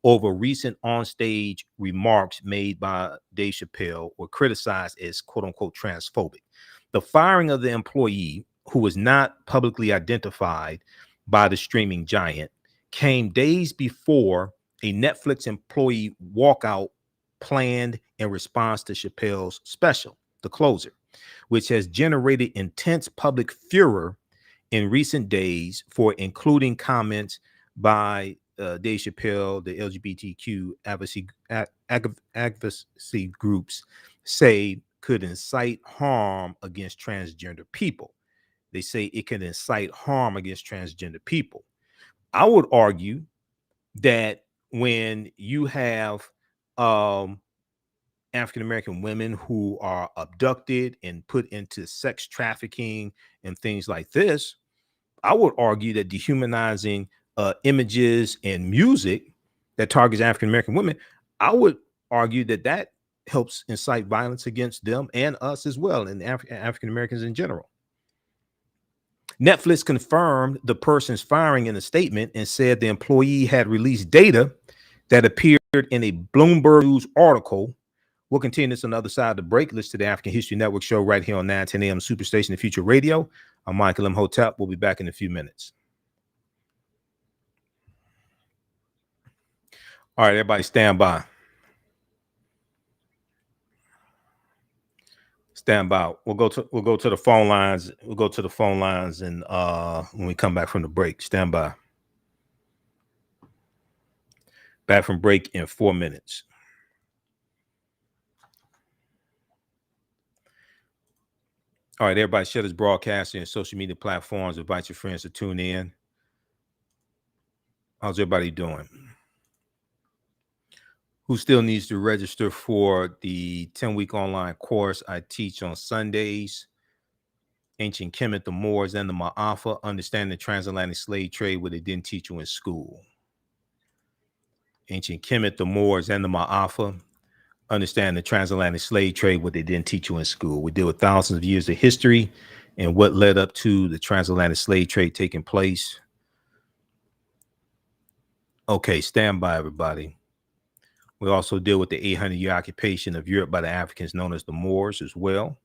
over recent onstage remarks made by Dave Chappelle were criticized as quote unquote transphobic. The firing of the employee, who was not publicly identified by the streaming giant, came days before a Netflix employee walkout planned in response to Chappelle's special, The Closer, which has generated intense public furor in recent days for including comments by Dave Chappelle. The LGBTQ advocacy groups say could incite harm against transgender people. They say it can incite harm against transgender people. I would argue that when you have African-American women who are abducted and put into sex trafficking and things like this, I would argue that dehumanizing images and music that targets African-American women, I would argue that helps incite violence against them and us as well, and African-Americans in general. Netflix confirmed the person's firing in a statement and said the employee had released data that appeared in a Bloomberg News article. We'll continue this on the other side of the break. Listen to the African History Network show right here on 910 AM Superstation and Future Radio. I'm Michael Imhotep. We'll be back in a few minutes. All right, everybody stand by. Stand by. We'll go to the phone lines. We'll go to the phone lines, and when we come back from the break, stand by. Back from break in 4 minutes. All right, everybody, share this broadcast and social media platforms. Invite your friends to tune in. How's everybody doing? Who still needs to register for the 10-week online course I teach on Sundays? Ancient Kemet, the Moors, and the Maafa, understanding the transatlantic slave trade, what they didn't teach you in school. Ancient Kemet, the Moors, and the Maafa, understand the transatlantic slave trade, what they didn't teach you in school. We deal with thousands of years of history and what led up to the transatlantic slave trade taking place. Okay, stand by, everybody. We also deal with the 800-year occupation of Europe by the Africans known as the Moors as well.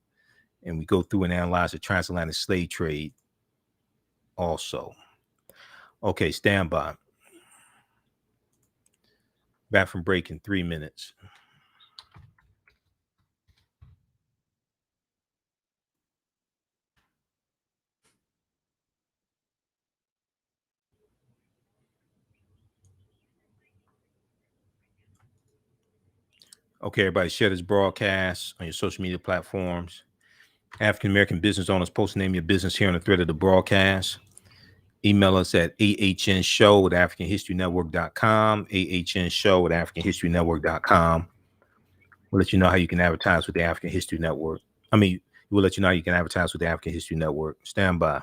And we go through and analyze the transatlantic slave trade also. Okay, stand by. Back from break in 3 minutes. Okay, everybody, share this broadcast on your social media platforms. African-American business owners, post the name of your business here on the thread of the broadcast. Email us at AHNshow@AfricanHistoryNetwork.com, AHNshow@AfricanHistoryNetwork.com. We'll let you know how you can advertise with the African History Network. We'll let you know how you can advertise with the African History Network. Stand by.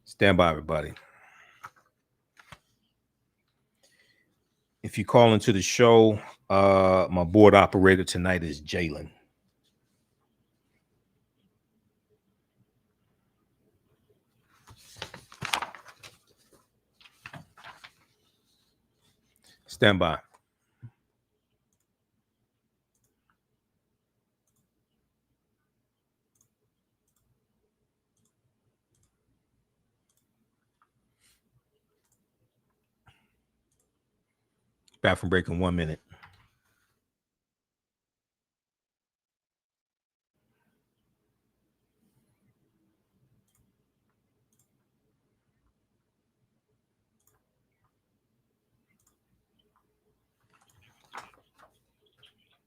Stand by, everybody. If you call into the show, my board operator tonight is Jalen. Stand by. Back from break in 1 minute.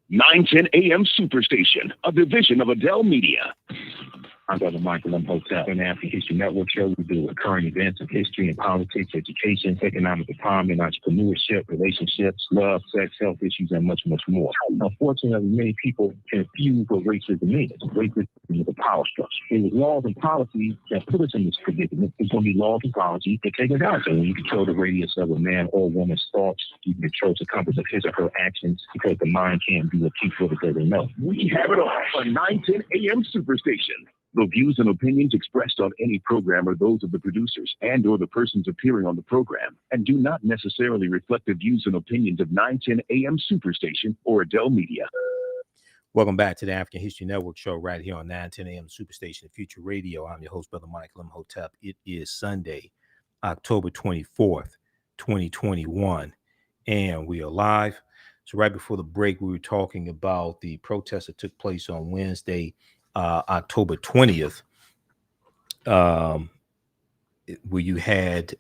$9:10 a.m. Superstation, a division of Adele Media. I'm Brother Michael Imhotep on the African History Network show. We deal with current events of history and politics, education, economic empowerment, entrepreneurship, relationships, love, sex, health issues, and much, much more. Unfortunately, many people confuse what racism is. Racism is a power structure. It was laws and policies that put us in this predicament. It's going to be laws and policies that take us out. So when you control the radius of a man or woman's thoughts, you can control the compass of his or her actions because the mind can't do what keeps what it doesn't know. We have it all on 9:10 a.m. Superstation. The views and opinions expressed on any program are those of the producers and or the persons appearing on the program and do not necessarily reflect the views and opinions of 9:10 a.m. Superstation or Adele Media. Welcome back to the African History Network show right here on 9:10 a.m. Superstation Future Radio. I'm your host, Brother Michael Imhotep. It is Sunday, October 24th, 2021, and we are live. So right before the break, we were talking about the protest that took place on Wednesday, October 20th, where you had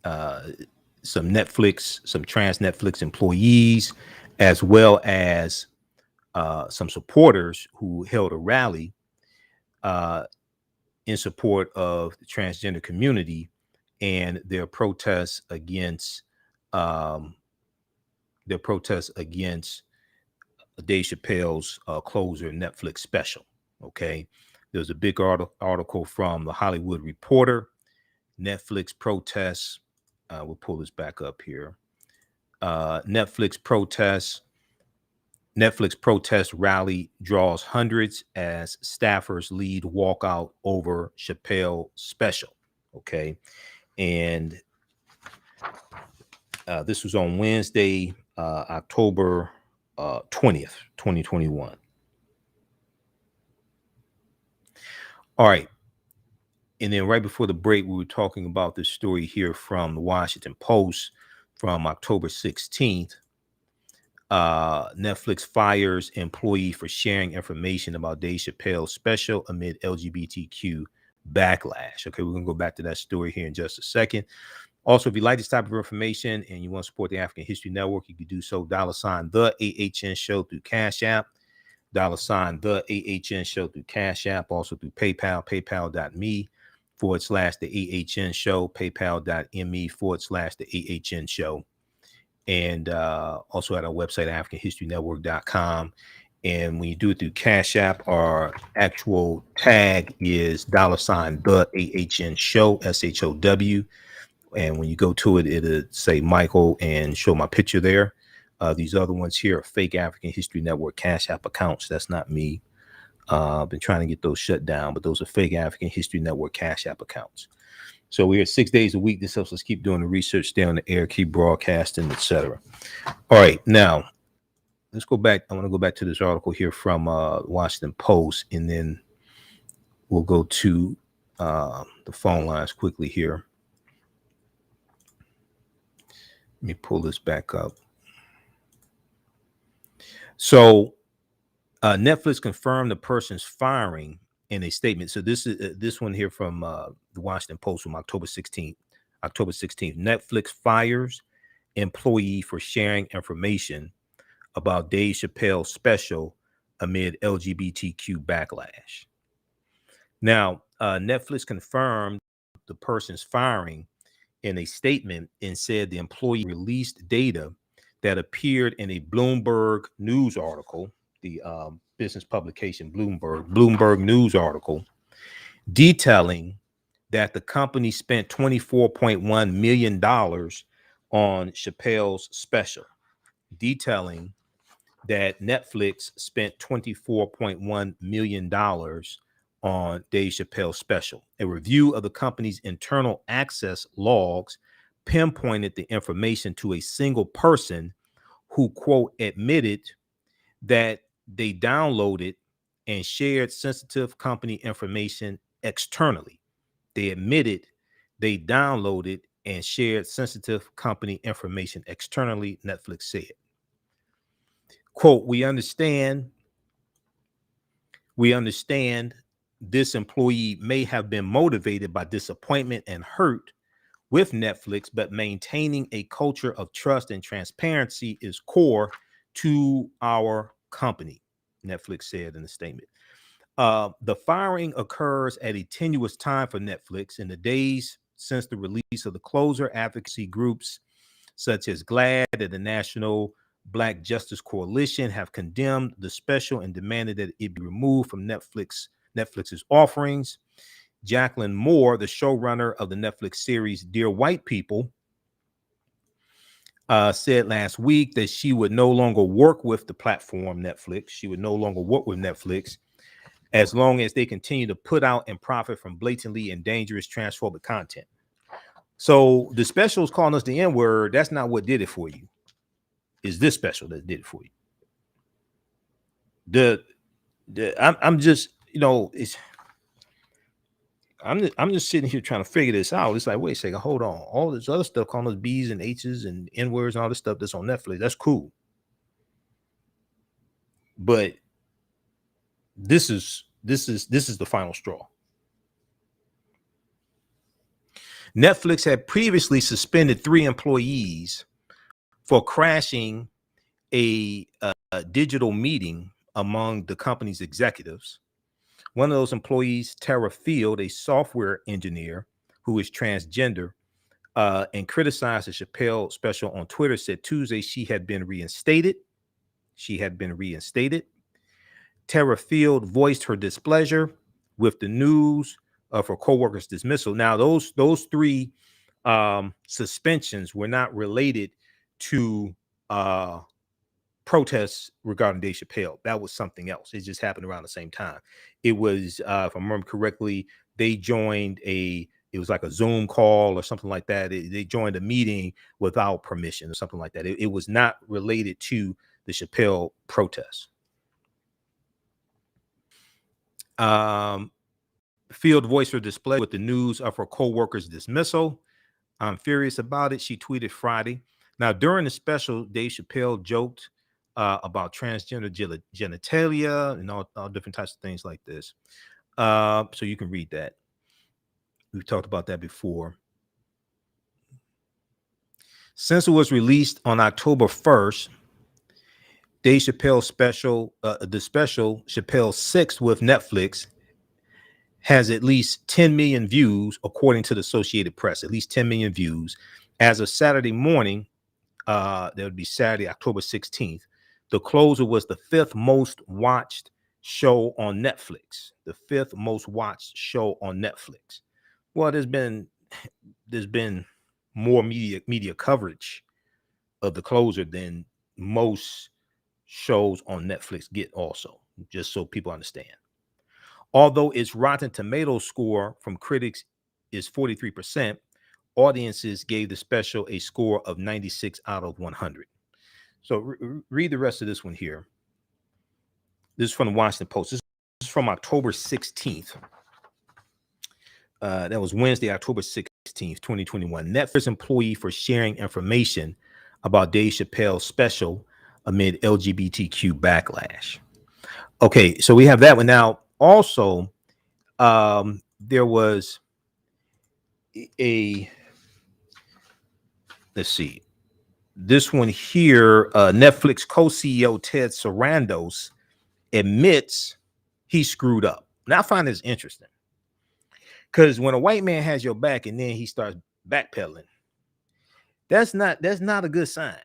some trans Netflix employees, as well as some supporters who held a rally in support of the transgender community and their protests against Dave Chappelle's Closer Netflix special. Okay, there's a big article from the Hollywood Reporter. Netflix protests. We'll pull this back up here. Netflix protest rally draws hundreds as staffers lead walkout over Chappelle special. Okay, and this was on Wednesday, October 20th, 2021. All right. And then right before the break, we were talking about this story here from the Washington Post from October 16th. Netflix fires employee for sharing information about Dave Chappelle's special amid LGBTQ backlash. Okay, we're going to go back to that story here in just a second. Also, if you like this type of information and you want to support the African History Network, you can do so. $ the AHN show through Cash App. $ the AHN show through Cash App. Also through PayPal, paypal.me /the AHN show, paypal.me /the AHN show. And also at our website, AfricanHistoryNetwork.com. And when you do it through Cash App, our actual tag is $ the AHN show, SHOW. And when you go to it, it'll say Michael and show my picture there. These other ones here are fake African History Network Cash App accounts. That's not me. I've been trying to get those shut down, but those are fake African History Network Cash App accounts. So we're 6 days a week. This helps us keep doing the research, stay on the air, keep broadcasting, etc. All right, now let's go back. I want to go back to this article here from Washington Post, and then we'll go to the phone lines quickly here. Let me pull this back up. So Netflix confirmed the person's firing in a statement. So this is this one here from the Washington Post from October 16th. Netflix fires employee for sharing information about Dave Chappelle's special amid LGBTQ backlash. Now, Netflix confirmed the person's firing in a statement and said the employee released data that appeared in a Bloomberg News article, the business publication Bloomberg News article, detailing that the company spent $24.1 million on Chappelle's special, detailing that Netflix spent $24.1 million on Dave Chappelle's special. A review of the company's internal access logs pinpointed the information to a single person who, quote, admitted that they downloaded and shared sensitive company information externally. They admitted they downloaded and shared sensitive company information externally, Netflix said. Quote, we understand this employee may have been motivated by disappointment and hurt with Netflix, but maintaining a culture of trust and transparency is core to our company, Netflix said in a statement. The firing occurs at a tenuous time for Netflix. In the days since the release of the closer, advocacy groups such as GLAAD and the National Black Justice Coalition have condemned the special and demanded that it be removed from Netflix's offerings. Jacqueline Moore, the showrunner of the Netflix series Dear White People, said last week that she would no longer work with the platform Netflix. She would no longer work with Netflix as long as they continue to put out and profit from blatantly and dangerous transphobic content. So the special is calling us the N-word. That's not what did it for you. Is this special that did it for you? I'm just, I'm just sitting here trying to figure this out. It's like, wait a second, hold on. All this other stuff calling us B's and H's and N-words and all this stuff that's on Netflix, that's cool. But this is the final straw. Netflix had previously suspended 3 employees for crashing a digital meeting among the company's executives. One of those employees, Tara Field, a software engineer who is transgender, and criticized the Chappelle special on Twitter, said Tuesday she had been reinstated. Tara Field voiced her displeasure with the news of her coworker's dismissal. Now, those 3 suspensions were not related to protests regarding Dave Chappelle. That was something else. It just happened around the same time. It was, if I remember correctly, they joined it was like a Zoom call or something like that. They joined a meeting without permission or something like that. It was not related to the Chappelle protests. Field voiced her displeasure with the news of her co-worker's dismissal. I'm furious about it, she tweeted Friday. Now, during the special, Dave Chappelle joked about transgender genitalia and all different types of things like this. So you can read that. We've talked about that before. Since it was released on October 1st, Dave Chappelle's special, the special Chappelle 6 with Netflix, has at least 10 million views, according to the Associated Press, at least 10 million views. As of Saturday morning, that would be Saturday, October 16th, The Closer was the 5th most watched show on Netflix. The 5th most watched show on Netflix. Well, there's been more media coverage of The Closer than most shows on Netflix get also, just so people understand. Although its Rotten Tomatoes score from critics is 43%, audiences gave the special a score of 96 out of 100. So read the rest of this one here. This is from the Washington Post. This is from October 16th. That was Wednesday, October 16th, 2021. Netflix employee for sharing information about Dave Chappelle's special amid LGBTQ backlash. Okay, so we have that one. Now, also, there was let's see, this one here, Netflix co-CEO Ted Sarandos admits he screwed up. Now, I find this interesting because when a white man has your back and then he starts backpedaling, that's not a good sign.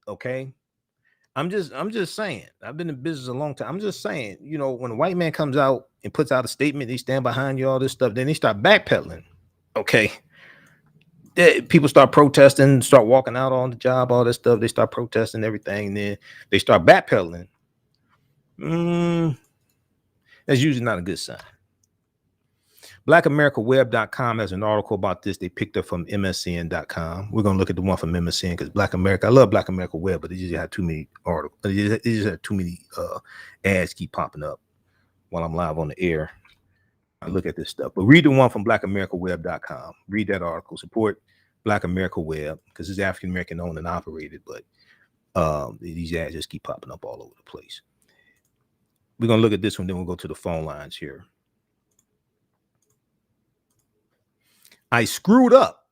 Okay. I'm just saying, I've been in business a long time. I'm just saying, when a white man comes out and puts out a statement, they stand behind you, all this stuff, then they start backpedaling. Okay. People start protesting, start walking out on the job, all this stuff. They start protesting everything. And then they start backpedaling. That's usually not a good sign. BlackAmericaWeb.com has an article about this. They picked up from MSN.com. We're going to look at the one from MSN because Black America, I love Black America Web, but they just have too many articles. They just have too many ads keep popping up while I'm live on the air. I look at this stuff, but read the one from BlackAmericaWeb.com. Read that article. Support Black America Web because it's African American owned and operated, but these ads just keep popping up all over the place. We're going to look at this one, then we'll go to the phone lines here. I screwed up.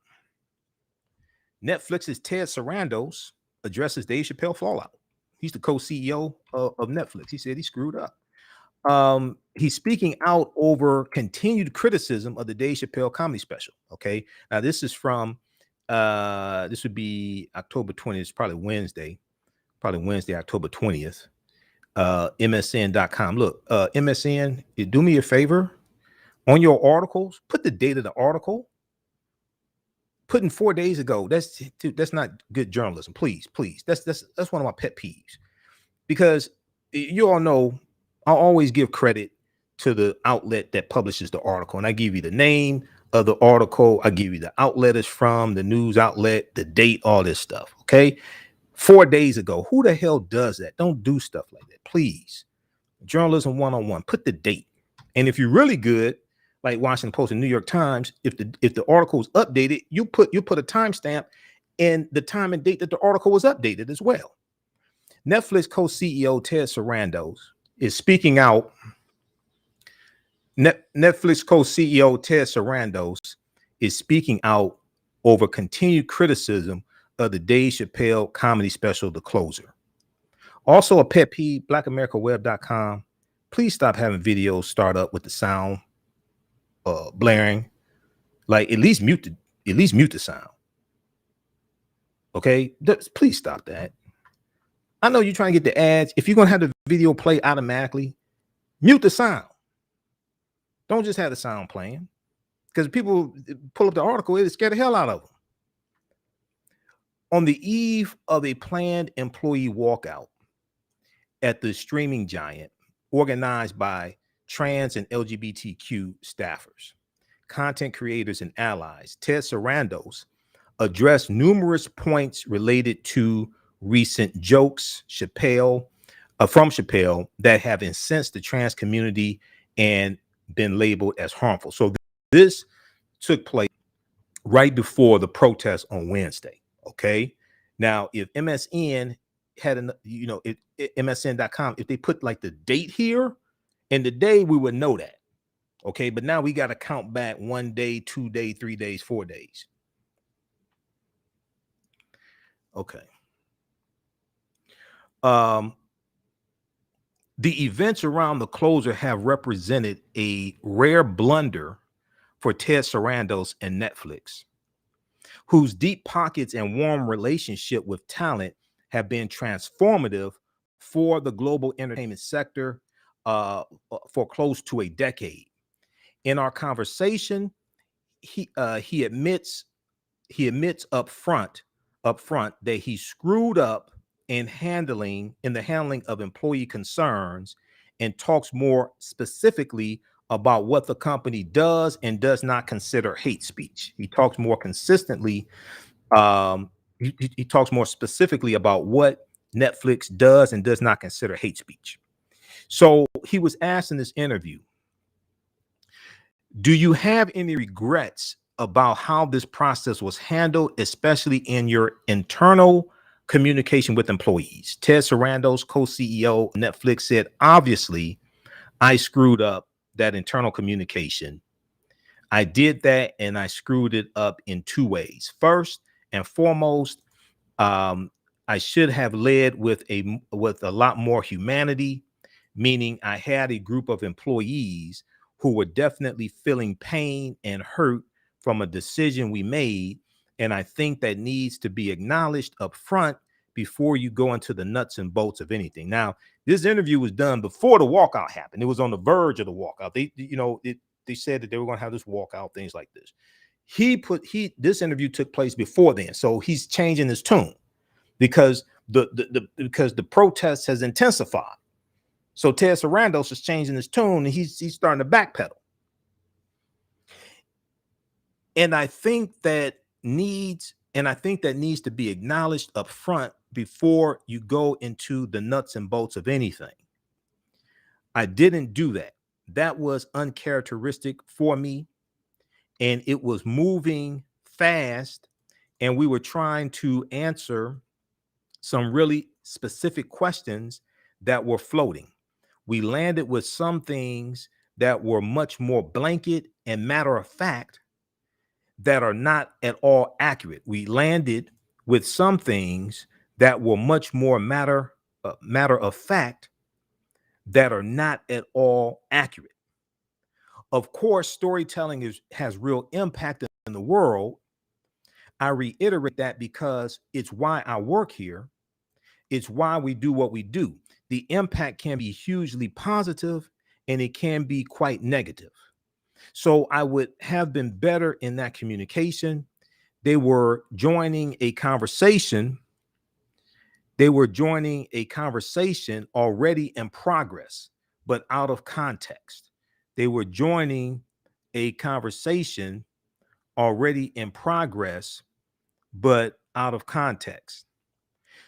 Netflix's Ted Sarandos addresses Dave Chappelle fallout. He's the co-CEO of Netflix. He said he screwed up. He's speaking out over continued criticism of the Dave Chappelle comedy special. Okay. Now this is from, this would be October 20th. It's probably Wednesday, October 20th. MSN.com. Look, MSN, do me a favor on your articles, put the date of the article. Putting 4 days ago, that's not good journalism. Please. That's one of my pet peeves, because you all know I always give credit to the outlet that publishes the article, and I give you the name of the article, I give you the outlet it's from, the news outlet, the date, all this stuff. Okay, 4 days ago, who the hell does that? Don't do stuff like that, please. Journalism 101. Put the date, and if you're really good, like Washington Post and New York Times, if the article is updated, you put a timestamp and the time and date that the article was updated as well. Netflix co-CEO Ted Sarandos is speaking out. Netflix co-CEO Ted Sarandos is speaking out over continued criticism of the Dave Chappelle comedy special, The Closer. Also a pet peeve, BlackAmericaWeb.com. Please stop having videos start up with the sound blaring. Like at least mute the sound. Okay, please stop that. I know you're trying to get the ads. If you're gonna have the video play automatically, mute the sound. Don't just have the sound playing, because people pull up the article, it scared the hell out of them. On the eve of a planned employee walkout at the streaming giant organized by trans and LGBTQ staffers, content creators, and allies, Ted Sarandos addressed numerous points related to recent jokes from Chappelle that have incensed the trans community and been labeled as harmful. So this took place right before the protest on Wednesday. Okay. Now, if MSN had an, MSN.com, if they put like the date here and the day, we would know that. Okay. But now we got to count back 1 day, 2 days, 3 days, 4 days. Okay. The events around the closure have represented a rare blunder for Ted Sarandos and Netflix, whose deep pockets and warm relationship with talent have been transformative for the global entertainment sector for close to a decade. In our conversation, he admits up front that he screwed up in the handling of employee concerns, and talks more specifically about what the company does and does not consider hate speech. He talks more consistently. He talks more specifically about what Netflix does and does not consider hate speech. So he was asked in this interview, do you have any regrets about how this process was handled, especially in your internal communication with employees? Ted Sarandos, co-CEO of Netflix, said, obviously, I screwed up that internal communication. I did that, and I screwed it up in 2 ways. First and foremost, I should have led with a lot more humanity, meaning I had a group of employees who were definitely feeling pain and hurt from a decision we made. And I think that needs to be acknowledged up front before you go into the nuts and bolts of anything. Now, this interview was done before the walkout happened. It was on the verge of the walkout. They said that they were going to have this walkout, things like this. This interview took place before then. So he's changing his tune because the protest has intensified. So Ted Sarandos is changing his tune, and he's starting to backpedal. And I think that needs to be acknowledged up front before you go into the nuts and bolts of anything. I didn't do that. That was uncharacteristic for me, and it was moving fast, and we were trying to answer some really specific questions that were floating. We landed with some things that were much more blanket and matter of fact that are not at all accurate. We landed with some things that were much more matter of fact that are not at all accurate. Of course, storytelling has real impact in the world. I reiterate that because it's why I work here. It's why we do what we do. The impact can be hugely positive and it can be quite negative. So I would have been better in that communication. They were joining a conversation. Already in progress, but out of context. They were joining a conversation already in progress, but out of context.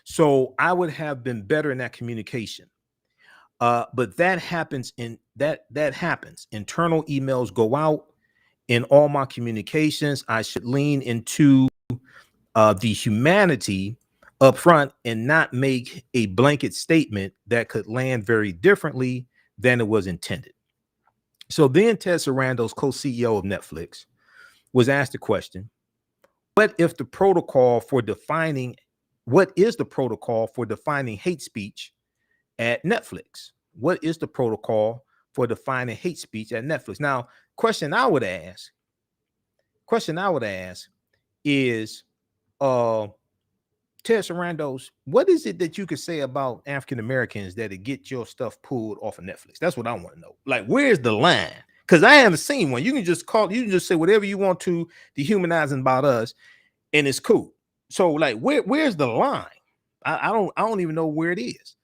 So I would have been better in that communication. But that happens that happens. Internal emails go out in all my communications. I should lean into the humanity up front and not make a blanket statement that could land very differently than it was intended. So then Ted Sarandos, co-CEO of Netflix, was asked the question, what is the protocol for defining hate speech at Netflix? What is the protocol for defining hate speech at Netflix? Now, question I would ask is, Ted Sarandos, what is it that you could say about African Americans that it get your stuff pulled off of Netflix? That's what I want to know. Like, where's the line? Because I haven't seen one. You can just say whatever you want to, dehumanizing about us, and it's cool. So, like, where's the line? I don't even know where it is.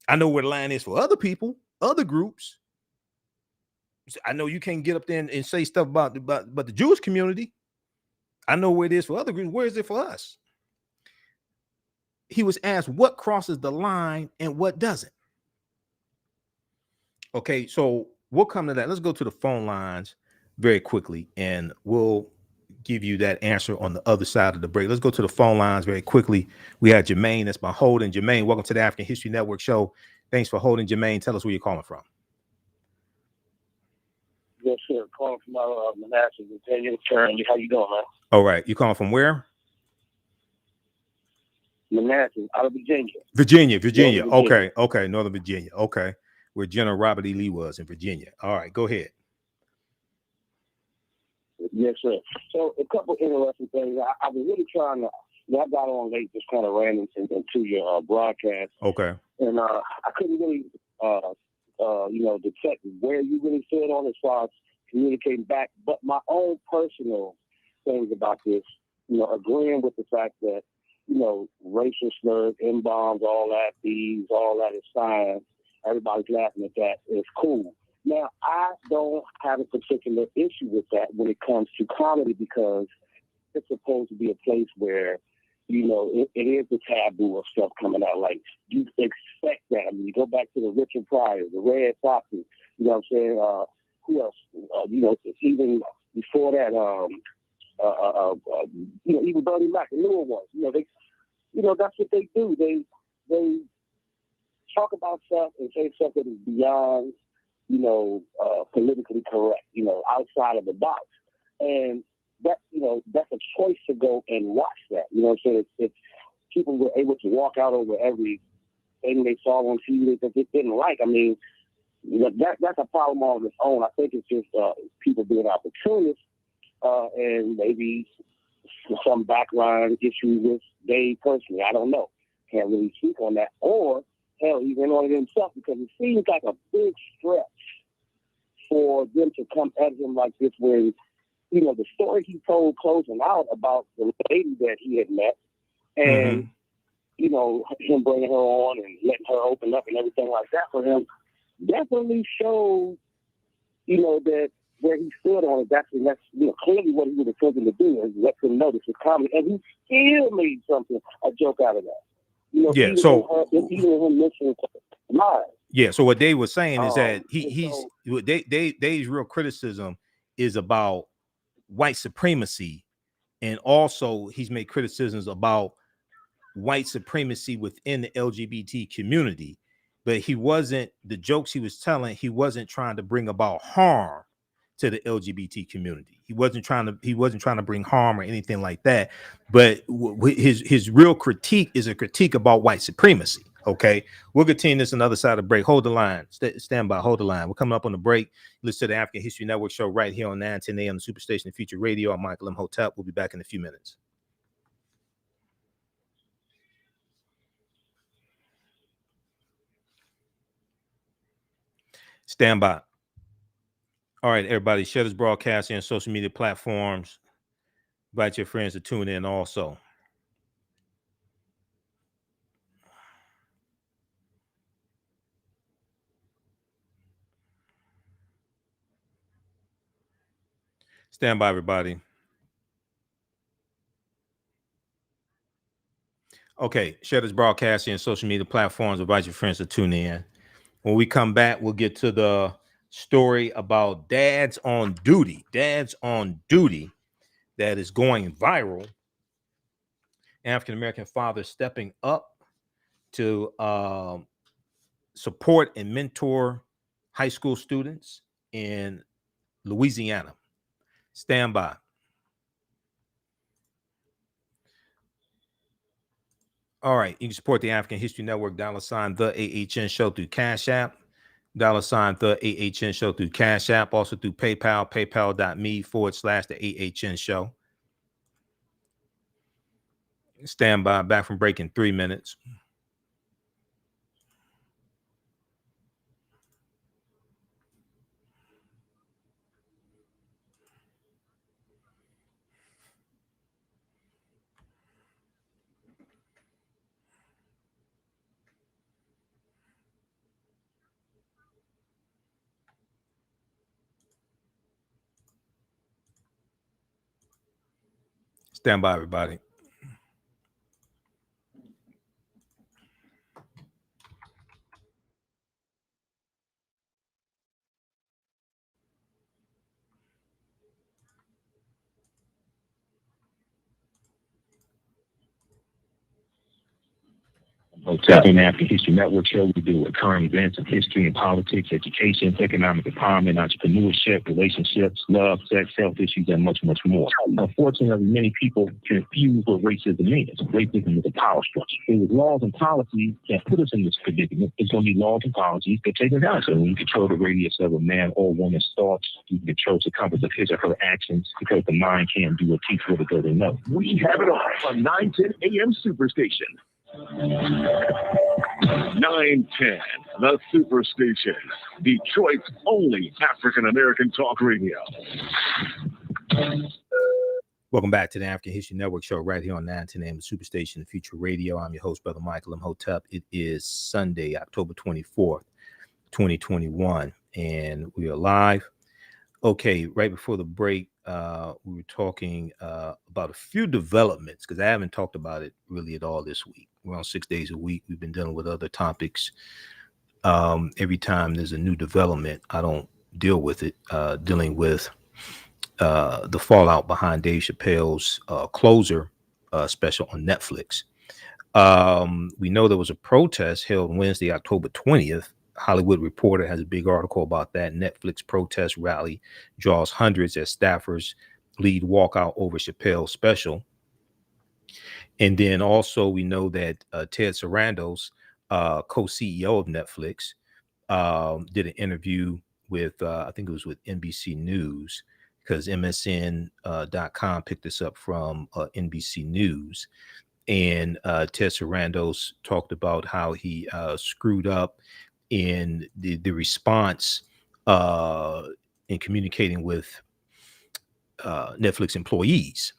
I know where the line is for other people, other groups. I know you can't get up there and say stuff about the Jewish community. I know where it is for other groups. Where is it for us? He was asked what crosses the line and what doesn't. Okay, so we'll come to that. Let's go to the phone lines very quickly, and we'll give you that answer on the other side of the break. Let's go to the phone lines very quickly. We had Jermaine that's by holding. Jermaine, welcome to the African History Network show. Thanks for holding, Jermaine. Tell us where you're calling from. Yes, sir. Calling from Manassas, Virginia. How you doing, man? All right. You calling from where? Manassas, out of Virginia. Virginia. Virginia. Okay. Northern Virginia. Okay. Where General Robert E. Lee was in Virginia. All right. Go ahead. Yes, sir. So a couple interesting things. I was really trying to. I got on late, just kind of ran into your broadcast. Okay. And I couldn't really, detect where you really stood on as far as communicating back. But my own personal things about this, agreeing with the fact that, racist slurs, M-bombs, all that is fine. Everybody's laughing at that. It's cool. Now, I don't have a particular issue with that when it comes to comedy because it's supposed to be a place where, it is the taboo of stuff coming out. Like, you expect that. I mean, you go back to the Richard Pryor, the Red Foxes, you know what I'm saying? Who else? Even before that, even Bernie Mac, the newer ones, that's what they do. They talk about stuff and say stuff that is beyond, politically correct, outside of the box. And that, that's a choice to go and watch that. You know what I'm saying? If people were able to walk out over everything they saw on TV that they didn't like, I mean, that's a problem on its own. I think it's just people being opportunists and maybe some background issues with Dave personally. I don't know. Can't really speak on that. Or, hell, even on it himself, because it seems like a big stretch for them to come at him like this when, the story he told closing out about the lady that he had met and, him bringing her on and letting her open up and everything like that for him definitely showed, that where he stood on it, that's clearly what he was attempting to do is let them know this is comedy. And he still made a joke out of that. Yeah, so even him mentioning lies. Yeah, so what Dave was saying is that Dave's real criticism is about white supremacy, and also he's made criticisms about white supremacy within the LGBT community, but the jokes he was telling, he wasn't trying to bring about harm to the LGBT community. He wasn't trying to bring harm or anything like that. But his real critique is a critique about white supremacy. Okay, we'll continue this on the other side of the break. Hold the line. Stand by. Hold the line. We're coming up on the break. Listen to the African History Network show right here on 910 a.m. the Superstation of Future Radio. I'm Michael Imhotep. We'll be back in a few minutes. Stand by. All right, everybody, share this broadcast on social media platforms. Invite your friends to tune in also. Stand by, everybody. Okay, share this broadcast on social media platforms. Invite your friends to tune in. When we come back, we'll get to the story about dads on duty. Dads on duty that is going viral. African-American fathers stepping up to support and mentor high school students in Louisiana. Stand by. All right, you can support the African History Network, $ the AHN show through Cash App, $ the AHN show through Cash App, also through PayPal, paypal.me/the AHN show. Stand by, back from break in 3 minutes. Stand by, everybody. Tap in African History Network show. We deal with current events of history and politics, education, economic empowerment, entrepreneurship, relationships, love, sex, health issues, and much, much more. Unfortunately, many people confuse what racism means. Racism is a power structure. It was laws and policies that put us in this predicament. It's going to be laws and policies that take us out. So when you control the radius of a man or woman's thoughts, you can control the compass of his or her actions, because the mind can't do or teach what it doesn't know. We have it all on 910 AM Superstation. 910, the Superstation, Detroit's only African-American talk radio. Welcome back to the African History Network show right here on 910 AM Superstation, Future Radio. I'm your host, Brother Michael Imhotep. It is Sunday, October 24th, 2021, and we are live. Okay, right before the break, we were talking about a few developments, because I haven't talked about it really at all this week. We're on 6 days a week. We've been dealing with other topics. Every time there's a new development, I don't deal with it, dealing with the fallout behind Dave Chappelle's Closer special on Netflix. We know there was a protest held Wednesday, October 20th. Hollywood Reporter has a big article about that. Netflix protest rally draws hundreds as staffers lead walkout over Chappelle's special. And then also we know that Ted Sarandos, co-CEO of Netflix, did an interview with, I think it was with NBC News, because MSN.com picked this up from NBC News. And Ted Sarandos talked about how he screwed up in the response in communicating with Netflix employees,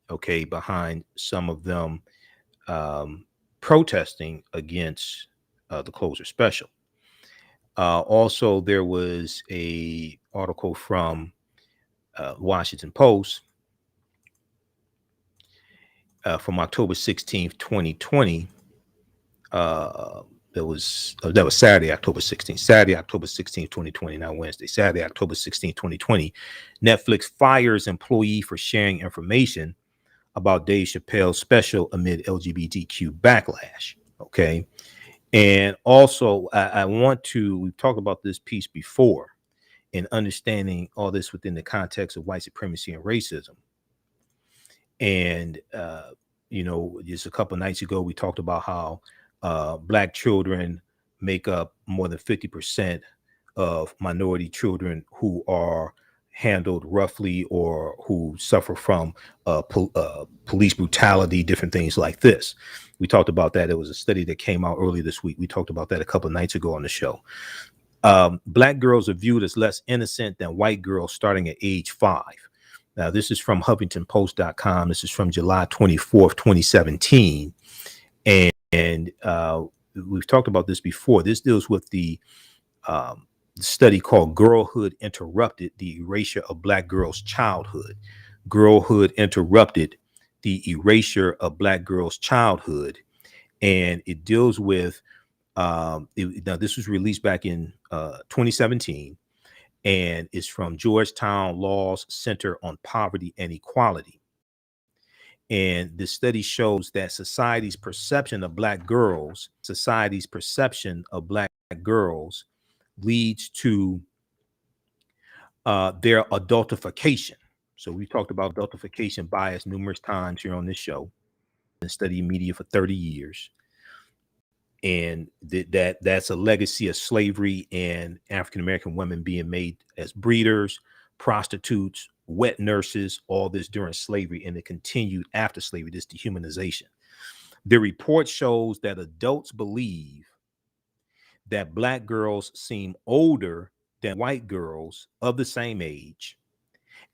okay, behind some of them protesting against the Closer special. Also, there was a article from Washington Post from October 16th, 2020. That was Saturday, October 16th. Saturday, October 16th, 2020, not Wednesday. Saturday, October 16th, 2020. Netflix fires employee for sharing information about Dave Chappelle's special amid LGBTQ backlash. Okay. And also, I want to, we've talked about this piece before, in understanding all this within the context of white supremacy and racism. And, just a couple of nights ago, we talked about how Black children make up more than 50% of minority children who are handled roughly or who suffer from police brutality, different things like this. We talked about that. It was a study that came out earlier this week. We talked about that a couple of nights ago on the show. Black girls are viewed as less innocent than white girls starting at age 5. Now, this is from HuffingtonPost.com. This is from July 24th, 2017. And we've talked about this before. This deals with the study called Girlhood Interrupted, the Erasure of Black Girls' Childhood. Girlhood Interrupted, the Erasure of Black Girls' Childhood. And it deals with, now this was released back in 2017. And it's from Georgetown Law's Center on Poverty and Equality. And the study shows that society's perception of Black girls leads to their adultification. So we've talked about adultification bias numerous times here on this show. Been studying media for 30 years. And that's a legacy of slavery and African-American women being made as breeders, prostitutes, wet nurses, all this during slavery, and it continued after slavery, this dehumanization. The report shows that adults believe that Black girls seem older than white girls of the same age,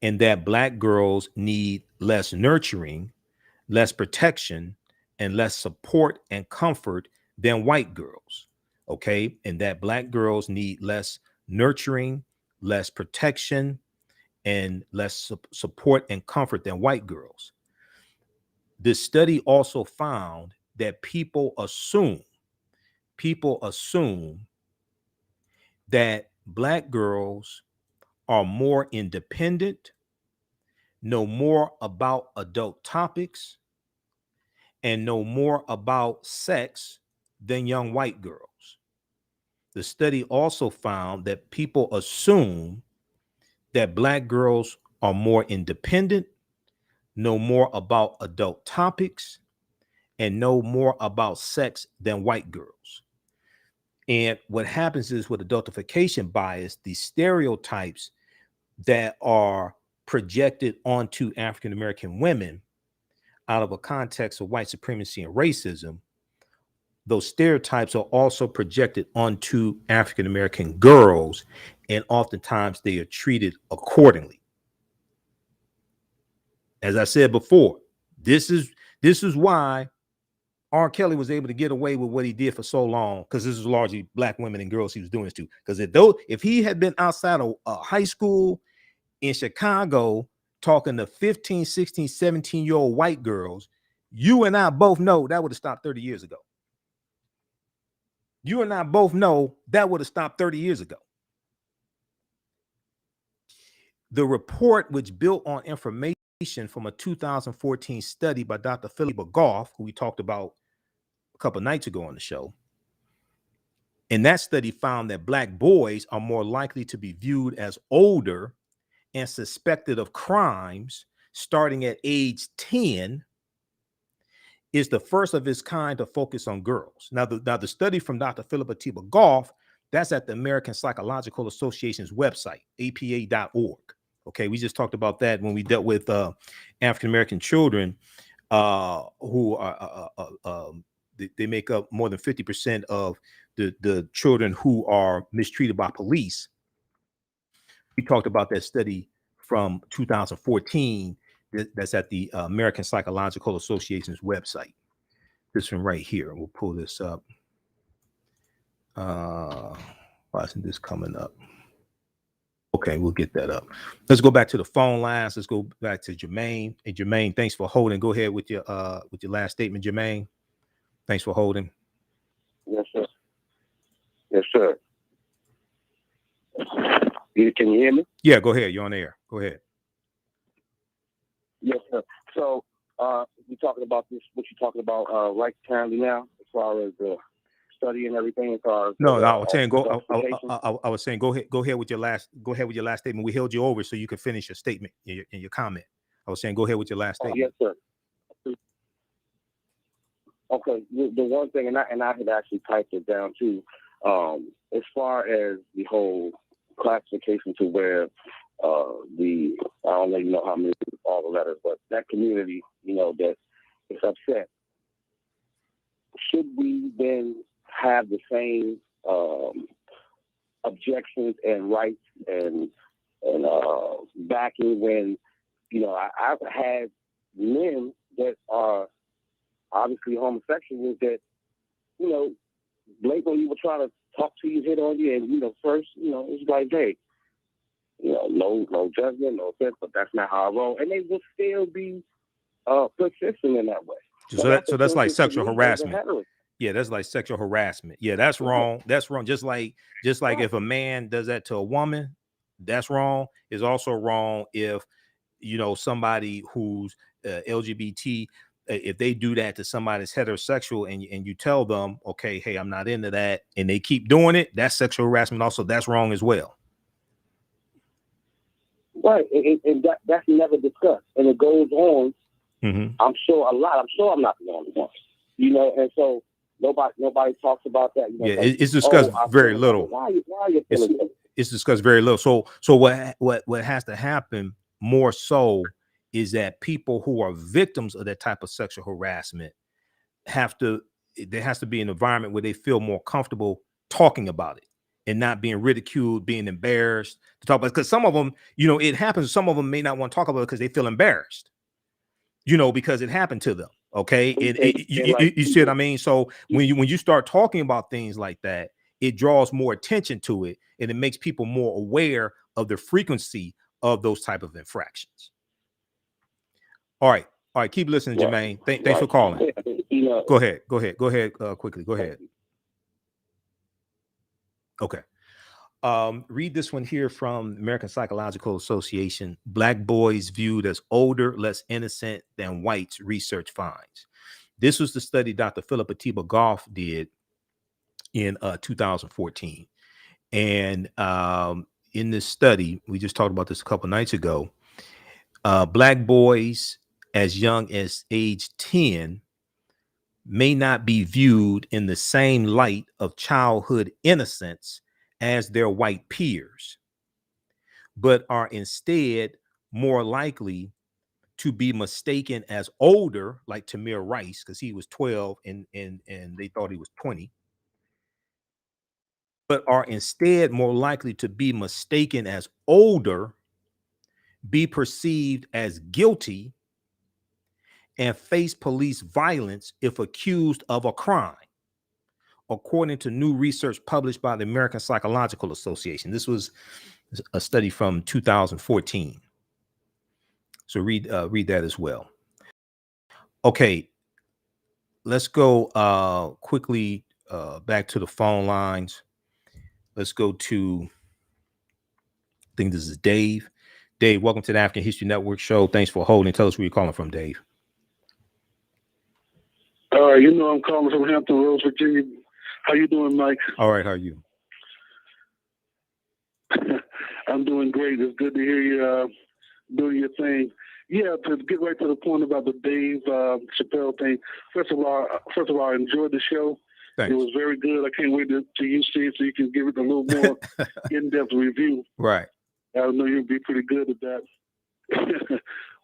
and that Black girls need less nurturing, less protection, and less support and comfort than white girls. Okay. And that Black girls need less nurturing, less protection, and less support and comfort than white girls. This study also found that people assume that Black girls are more independent, know more about adult topics, and know more about sex than young white girls. The study also found that people assume that Black girls are more independent, know more about adult topics, and know more about sex than white girls. And what happens is with adultification bias, these stereotypes that are projected onto African American women out of a context of white supremacy and racism, those stereotypes are also projected onto African American girls, and oftentimes they are treated accordingly. As I said before, this is why R. Kelly was able to get away with what he did for so long, because this is largely Black women and girls he was doing this to. Because if he had been outside of high school in Chicago talking to 15, 16, 17-year-old white girls, you and I both know that would have stopped 30 years ago. You and I both know that would have stopped 30 years ago. The report, which built on information from a 2014 study by Dr. Philip Goff, who we talked about a couple nights ago on the show, and that study found that Black boys are more likely to be viewed as older and suspected of crimes starting at age 10, is the first of its kind to focus on girls. Now, the study from Dr. Philip Atiba Goff, that's at the American Psychological Association's website, apa.org. Okay, we just talked about that when we dealt with African American children who are they make up more than 50% of the children who are mistreated by police. We talked about that study from 2014 that's at the American Psychological Association's website. This one right here. We'll pull this up. Why isn't this coming up? Okay, we'll get that up. Let's go back to the phone lines. Let's go back to Jermaine. Hey, Jermaine, thanks for holding. Go ahead with your last statement, Jermaine. Thanks for holding. Yes, sir. Yes, sir. Can you hear me? Yeah, go ahead. You're on air. Go ahead. Yes, sir. So we're talking about this, what you're talking about right currently now, as far as the study and everything. As far as I was saying go. I was saying go ahead with your last statement. We held you over so you could finish your statement in your comment. I was saying go ahead with your last statement. Yes, sir. Okay, the one thing, and I had actually typed it down too. As far as the whole classification to where I don't even know how many all the letters, but that community, that is upset. Should we then have the same objections and rights and backing when I've had men that are obviously homosexuals that blatantly will try to talk to you, hit on you, and first it's like, hey, no judgment, no offense, but that's not how I roll, and they will still be persistent in that way. So that's like sexual harassment. Yeah, that's like sexual harassment. Yeah, that's wrong. That's wrong. Just like if a man does that to a woman, that's wrong. It's also wrong if somebody who's LGBT, if they do that to somebody that's heterosexual and you tell them, okay, hey, I'm not into that, and they keep doing it, that's sexual harassment. Also, that's wrong as well. Right, and that's never discussed, and it goes on. Mm-hmm. I'm sure a lot. I'm sure I'm not the only one. And so nobody talks about that. It's discussed very little. Why are you feeling it? It's discussed very little. So what has to happen more so is that people who are victims of that type of sexual harassment there has to be an environment where they feel more comfortable talking about it and not being ridiculed, being embarrassed to talk about it. Because some of them, it happens. Some of them may not want to talk about it because they feel embarrassed, because it happened to them. Okay. You see what I mean? So when you start talking about things like that, it draws more attention to it and it makes people more aware of the frequency of those type of infractions. All right. Keep listening, Jermaine. Thanks for calling. Go ahead. Quickly. Go ahead. Okay. Read this one here from American Psychological Association. Black boys viewed as older, less innocent than whites, research finds. This was the study Dr. Philip Atiba Goff did in 2014. And in this study, we just talked about this a couple nights ago, Black boys as young as age 10 may not be viewed in the same light of childhood innocence as their white peers, but are instead more likely to be mistaken as older, like Tamir Rice, because he was 12 and they thought he was 20, but are instead more likely to be mistaken as older, be perceived as guilty, and face police violence if accused of a crime, according to new research published by the American Psychological Association. This was a study from 2014. So read that as well. Okay, let's go quickly back to the phone lines. Let's go to, I think this is Dave. Dave, welcome to the African History Network show. Thanks for holding. Tell us where you're calling from, Dave. I'm calling from Hampton Roads, Virginia. How you doing, Mike? All right, how are you? I'm doing great. It's good to hear you doing your thing. Yeah, to get right to the point about the Dave Chappelle thing. First of all, I enjoyed the show. Thanks. It was very good. I can't wait to you see it so you can give it a little more in-depth review. Right. I know you'll be pretty good at that.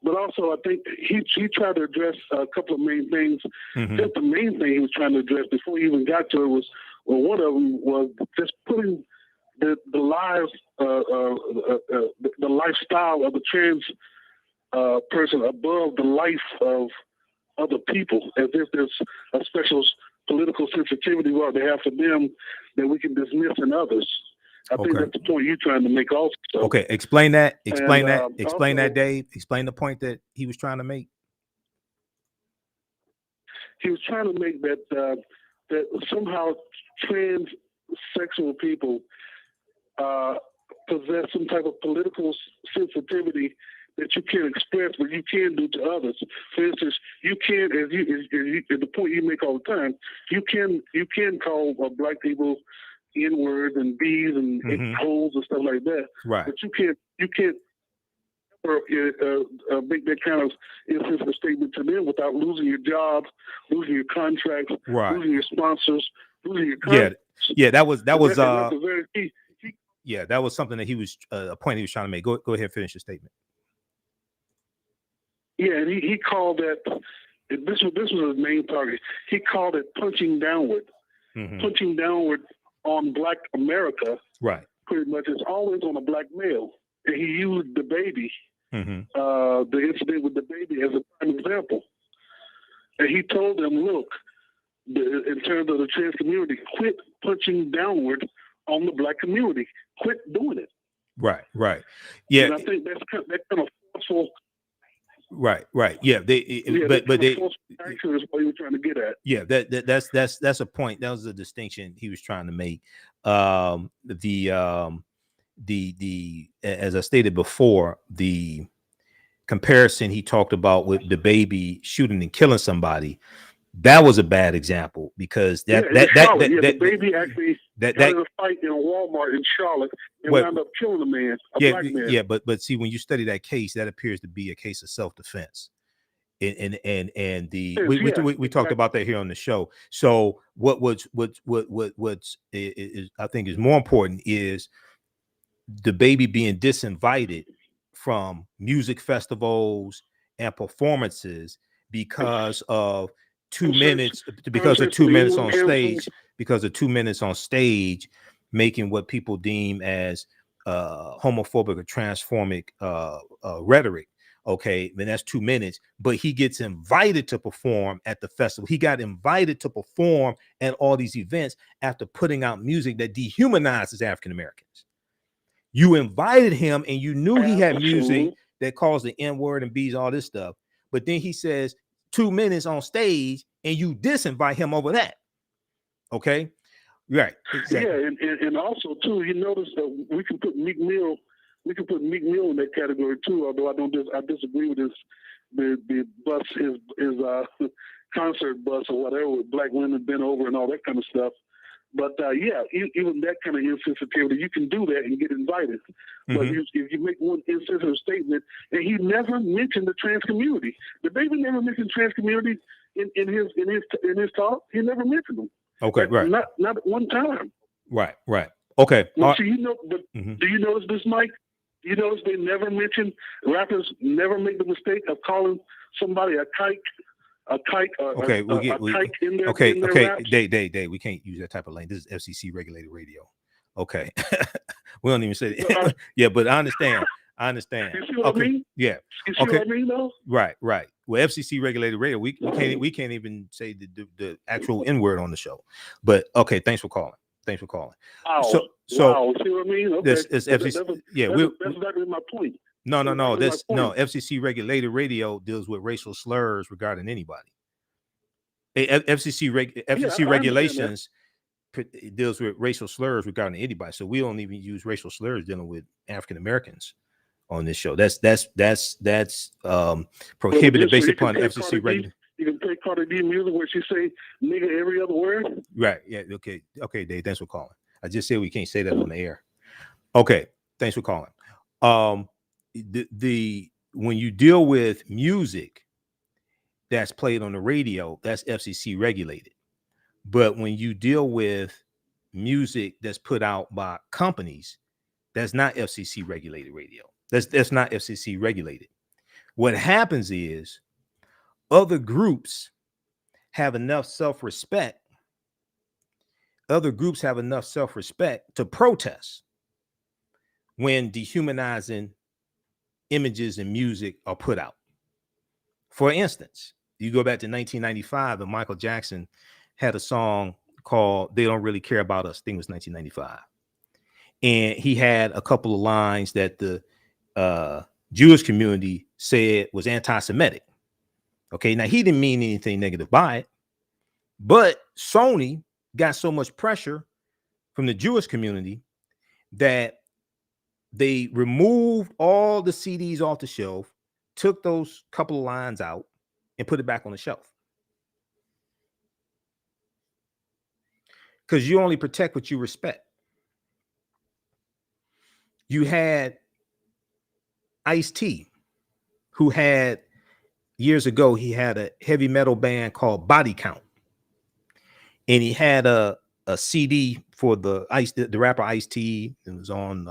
But also, I think he tried to address a couple of main things. Mm-hmm. Just the main thing he was trying to address before he even got to it was, well, one of them was just putting the lives, the lifestyle of the trans person above the life of other people, as if there's a special political sensitivity what they have for them that we can dismiss in others. I think that's the point you're trying to make also. Okay, explain that. Explain also, that, Dave. Explain the point that he was trying to make. He was trying to make that somehow transsexual people possess some type of political sensitivity that you can't express, but you can do to others. For instance, you can, as the point you make all the time, you can call black people N-words and B's and holes and stuff like that. Right. But you can't make that kind of insensitive statement to them without losing your job, losing your contracts, losing your sponsors, losing your contracts. Yeah, that was that's very key. Yeah, that was something that he was a point he was trying to make. Go ahead and finish your statement. Yeah, and he called that, this was his main target. He called it punching downward. Punching downward on Black America. Right. Pretty much, it's always on a black male. And he used the baby, the incident with the baby, as a prime example. And he told them, look, in terms of the trans community, quit punching downward on the black community. Quit doing it. Right. Yeah. And I think that's kind of forceful. Right. Yeah. But they action is what you were trying to get at. Yeah. That's a point. That was a distinction he was trying to make. The as I stated before, the comparison he talked about with the baby shooting and killing somebody, that was a bad example because the baby actually got in a fight in a Walmart in Charlotte and wound up killing a man, black man. Yeah, but see, when you study that case, that appears to be a case of self-defense. And we talked about that here on the show. So what's I think is more important is the baby being disinvited from music festivals and performances because of 2 minutes, because of 2 minutes on stage, making what people deem as homophobic or transphobic rhetoric. Okay, then that's 2 minutes, but he gets invited to perform at the festival. He got invited to perform at all these events after putting out music that dehumanizes African Americans. You invited him and you knew he had music that calls the N-word and B's, all this stuff. But then he says 2 minutes on stage and you disinvite him over that. Okay. Right. Exactly. Yeah. And also too, you notice that we can put Meek Mill in that category too, although I disagree with the bus, his concert bus or whatever with black women bent over and all that kind of stuff. But yeah, even that kind of insensitivity, you can do that and get invited. But if you make one insensitive statement, and he never mentioned the trans community, the baby never mentioned trans community in his talk. He never mentioned them. Okay, right. Not one time. Right. Okay. Well, see, do you notice this, Mike? You notice they never mention, rappers never make the mistake of calling somebody a kike. Okay, in their raps. Day. We can't use that type of language. This is FCC regulated radio. Okay, we don't even say that. Yeah, but I understand. You see what I mean? Yeah. You see what I mean, though? Right. Well, FCC regulated radio. We can't even say the actual N word on the show. But okay, thanks for calling. Oh, wow. See what I mean? Okay. This is FCC. That's exactly my point. No. FCC regulated radio deals with racial slurs regarding anybody. FCC regulations deals with racial slurs regarding anybody. So we don't even use racial slurs dealing with African Americans on this show. That's prohibited based upon FCC regulation. You can play Cardi B music where she say nigga every other word. Right. Yeah. Okay, Dave. Thanks for calling. I just said we can't say that on the air. Okay. Thanks for calling. When you deal with music that's played on the radio, that's FCC regulated. But when you deal with music that's put out by companies, that's not FCC regulated radio. That's not FCC regulated. What happens is other groups have enough self-respect. Other groups have enough self-respect to protest when dehumanizing images and music are put out. For instance, you go back to 1995 and Michael Jackson had a song called They Don't Really Care About Us. I think it was 1995. And he had a couple of lines that the Jewish community said was anti-Semitic. Okay, now he didn't mean anything negative by it, but Sony got so much pressure from the Jewish community that they removed all the CDs off the shelf, took those couple of lines out, and put it back on the shelf. Because you only protect what you respect. You had Ice-T, who had years ago, he had a heavy metal band called Body Count. And he had a CD for the rapper Ice-T. It was on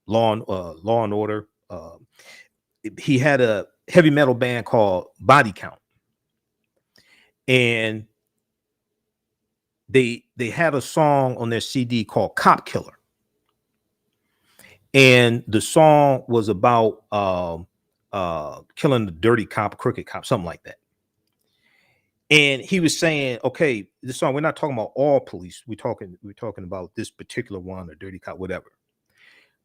Law and Order. He had a heavy metal band called Body Count. And they had a song on their CD called Cop Killer. And the song was about killing the dirty cop, crooked cop, something like that. And he was saying, okay, this song, we're not talking about all police. We're talking about this particular one, or dirty cop, whatever.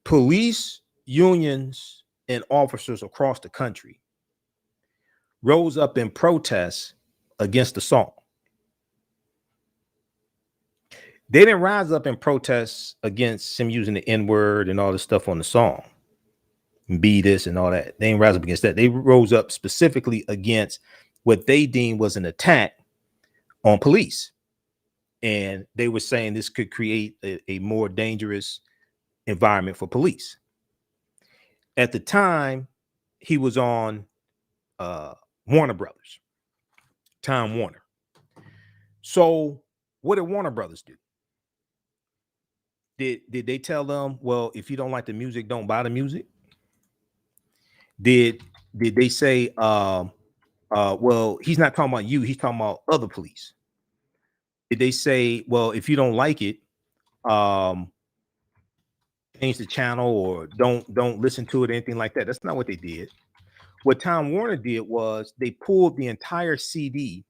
Police unions and officers across the country rose up in protest against the song. They didn't rise up in protest against him using the N-word and all this stuff on the song, and be this and all that. They didn't rise up against that. They rose up specifically against what they deemed was an attack on police. And they were saying this could create a more dangerous environment for police. At the time, he was on Warner Brothers, Time Warner. So what did Warner Brothers do? Did they tell them, well, if you don't like the music, don't buy the music? Did they say, well, he's not talking about you, he's talking about other police? Did they say, well, if you don't like it, change the channel or don't listen to it, anything like that? That's not what they did. What Time Warner did was they pulled the entire CD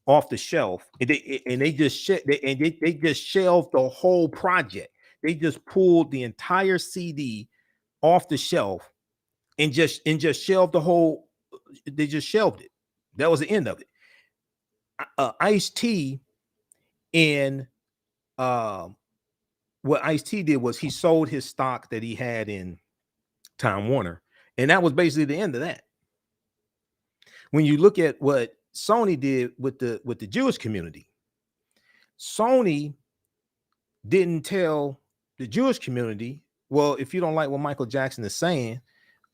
off the shelf, and they just shelved the whole project. They just pulled the entire CD off the shelf and just shelved the whole. They just shelved it. That was the end of it. Ice-T and what Ice-T did was he sold his stock that he had in Time Warner, and that was basically the end of that. When you look at what Sony did with the Jewish community, Sony didn't tell the Jewish community, well, if you don't like what Michael Jackson is saying,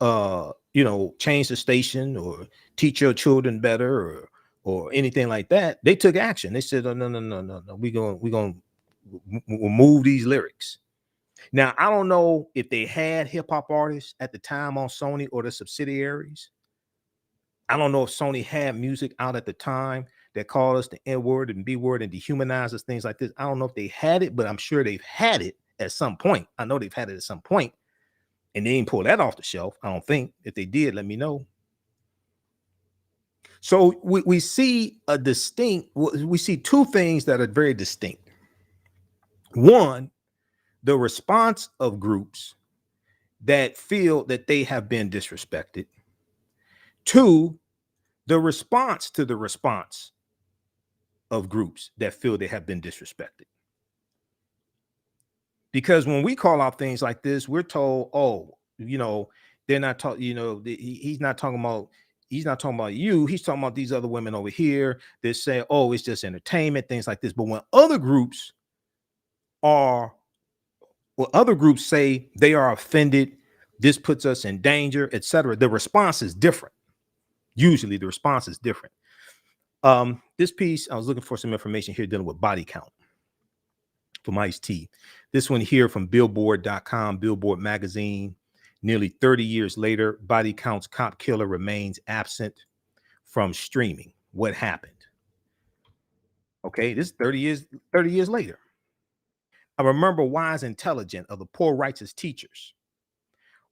change the station or teach your children better or anything like that. They took action. They said, oh, no. We're going to move these lyrics. Now, I don't know if they had hip hop artists at the time on Sony or the subsidiaries. I don't know if Sony had music out at the time that called us the N word and B word and dehumanized us, things like this. I don't know if they had it, but I'm sure they've had it at some point. I know they've had it at some point, and they didn't pull that off the shelf. I don't think. If they did, let me know. So we see we see two things that are very distinct. One, the response of groups that feel that they have been disrespected. Two, the response to the response of groups that feel they have been disrespected. Because when we call out things like this, we're told, oh, they're not talking, he's not talking about you. He's talking about these other women over here that say, oh, it's just entertainment, things like this. But when other groups say they are offended, this puts us in danger, etc., the response is different. Usually the response is different. This piece, I was looking for some information here dealing with body count from Ice-T. This one here from Billboard.com, Billboard magazine. Nearly 30 years later, body counts cop killer remains absent from streaming. What happened? Okay, this is 30 years later. I remember Wise Intelligent of the Poor Righteous Teachers.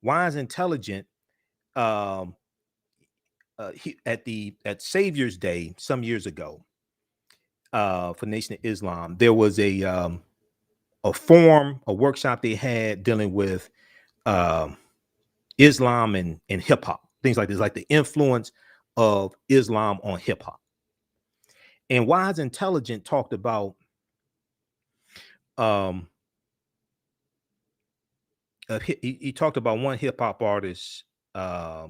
Wise Intelligent, at Savior's Day some years ago, for Nation of Islam, there was a workshop they had dealing with Islam and hip hop, things like this, like the influence of Islam on hip hop. And Wise Intelligent talked about he talked about one hip hop artist. I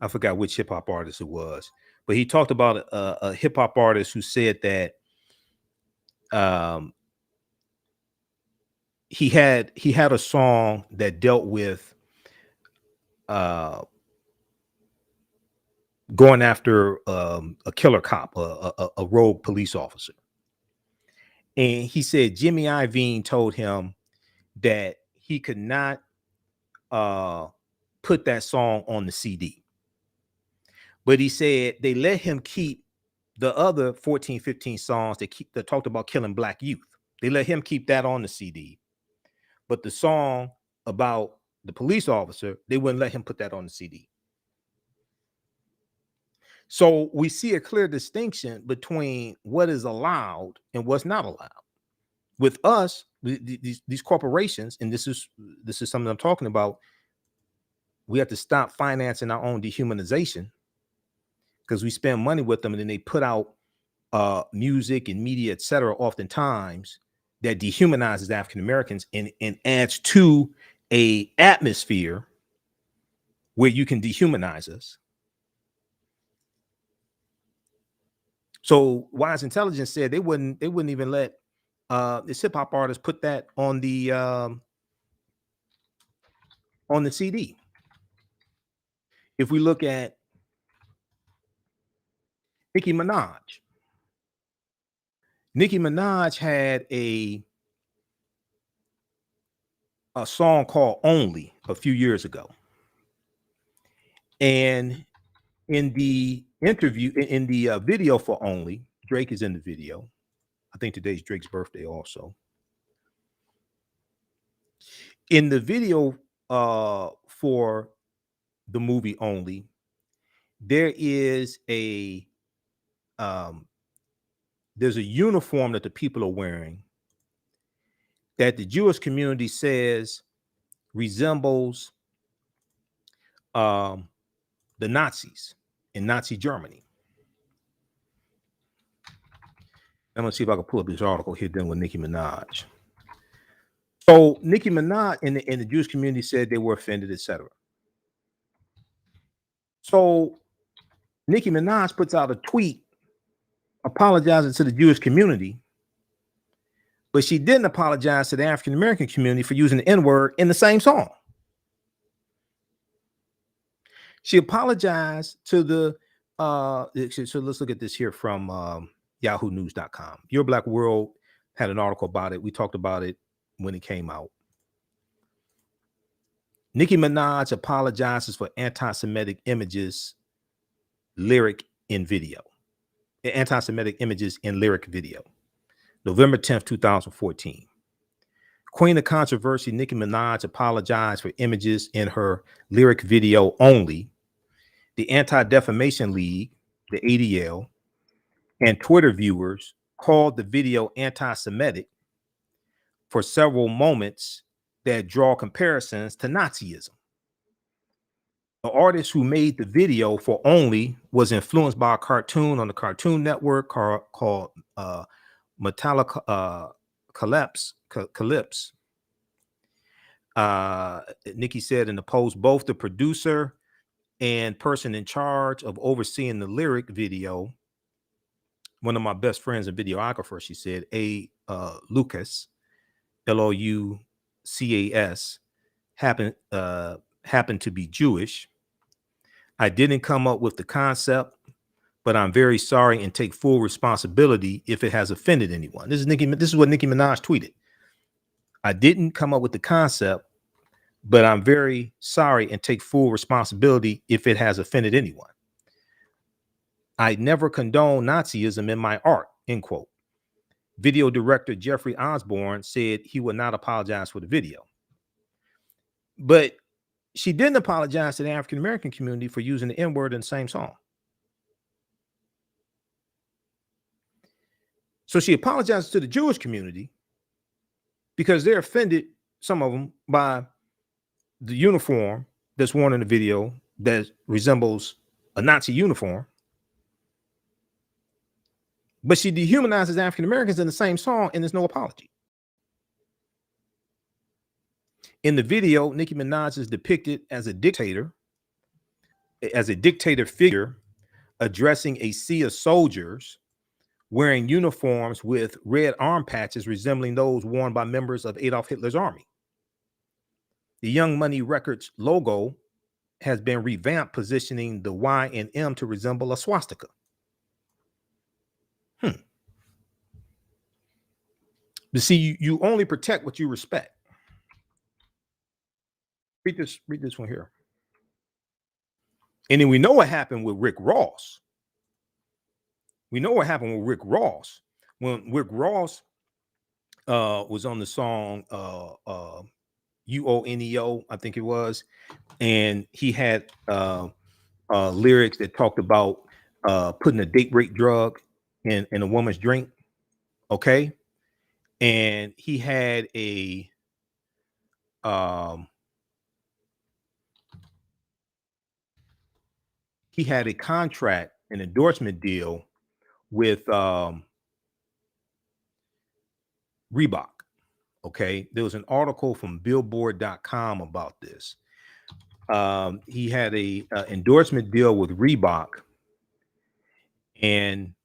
forgot which hip hop artist it was, but he talked about a hip hop artist who said that he had a song that dealt with going after a killer cop, a rogue police officer. And he said Jimmy Iovine told him that he could not put that song on the CD. But he said they let him keep the other 14, 15 songs that talked about killing black youth. They let him keep that on the CD. But the song about the police officer, they wouldn't let him put that on the CD. So we see a clear distinction between what is allowed and what's not allowed. With us, these corporations, and this is something I'm talking about, we have to stop financing our own dehumanization because we spend money with them and then they put out music and media, etc., oftentimes that dehumanizes African Americans and adds to a atmosphere where you can dehumanize us. So Wise Intelligence said they wouldn't even let this hip hop artist put that on the CD. If we look at Nicki Minaj had a song called Only a few years ago. And in the interview, in the video for Only, Drake is in the video. I think today's Drake's birthday also. In the video for the movie Only, there is there's a uniform that the people are wearing that the Jewish community says resembles the Nazis in Nazi Germany. I'm gonna see if I can pull up this article here dealing with Nicki Minaj. So Nicki Minaj in the Jewish community said they were offended, etc. So Nicki Minaj puts out a tweet apologizing to the Jewish community But she didn't apologize to the African American community for using the N-word in the same song. She apologized to the so let's look at this here from yahoonews.com. Your Black World had an article about it. We talked about it when it came out. Nicki Minaj apologizes for anti-Semitic images, lyric in video. Anti-Semitic images in lyric video. November 10th, 2014. Queen of controversy, Nicki Minaj apologized for images in her lyric video only. The Anti-Defamation League, the ADL, and Twitter viewers called the video anti-Semitic for several moments that draw comparisons to Nazism. The artist who made the video for only was influenced by a cartoon on the Cartoon Network called Metallica Calypse. Nicki said in the post, both the producer and person in charge of overseeing the lyric video, one of my best friends and videographer, she said, Lucas, Loucas, happened to be Jewish. I didn't come up with the concept, but I'm very sorry and take full responsibility if it has offended anyone. This is what Nicki Minaj tweeted. I didn't come up with the concept, but I'm very sorry and take full responsibility if it has offended anyone. I never condone Nazism in my art, end quote. Video director Jeffrey Osborne said he would not apologize for the video. But she didn't apologize to the African American community for using the N-word in the same song. So she apologized to the Jewish community because they're offended, some of them, by the uniform that's worn in the video that resembles a Nazi uniform. But she dehumanizes African Americans in the same song, and there's no apology. In the video, Nicki Minaj is depicted as a dictator figure addressing a sea of soldiers wearing uniforms with red arm patches resembling those worn by members of Adolf Hitler's army. The Young Money Records logo has been revamped, positioning the Y and M to resemble a swastika. You see, you only protect what you respect. Read this one here. And then we know what happened with Rick Ross. When Rick Ross was on the song UONEO, I think it was, and he had lyrics that talked about putting a date rape drug in a woman's drink, okay? And he had a contract, an endorsement deal with Reebok. Okay, there was an article from Billboard.com about this. He had a endorsement deal with Reebok, and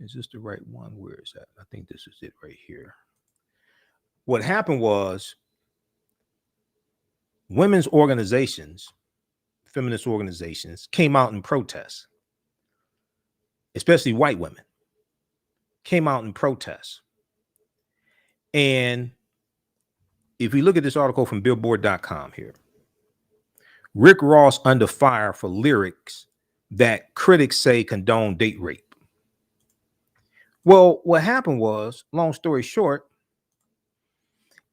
is this the right one? Where is that? I think this is it right here. What happened was women's organizations, feminist organizations, came out in protest, especially white women came out in protest. And if we look at this article from Billboard.com here, Rick Ross under fire for lyrics that critics say condone date rape. Well, what happened was, long story short,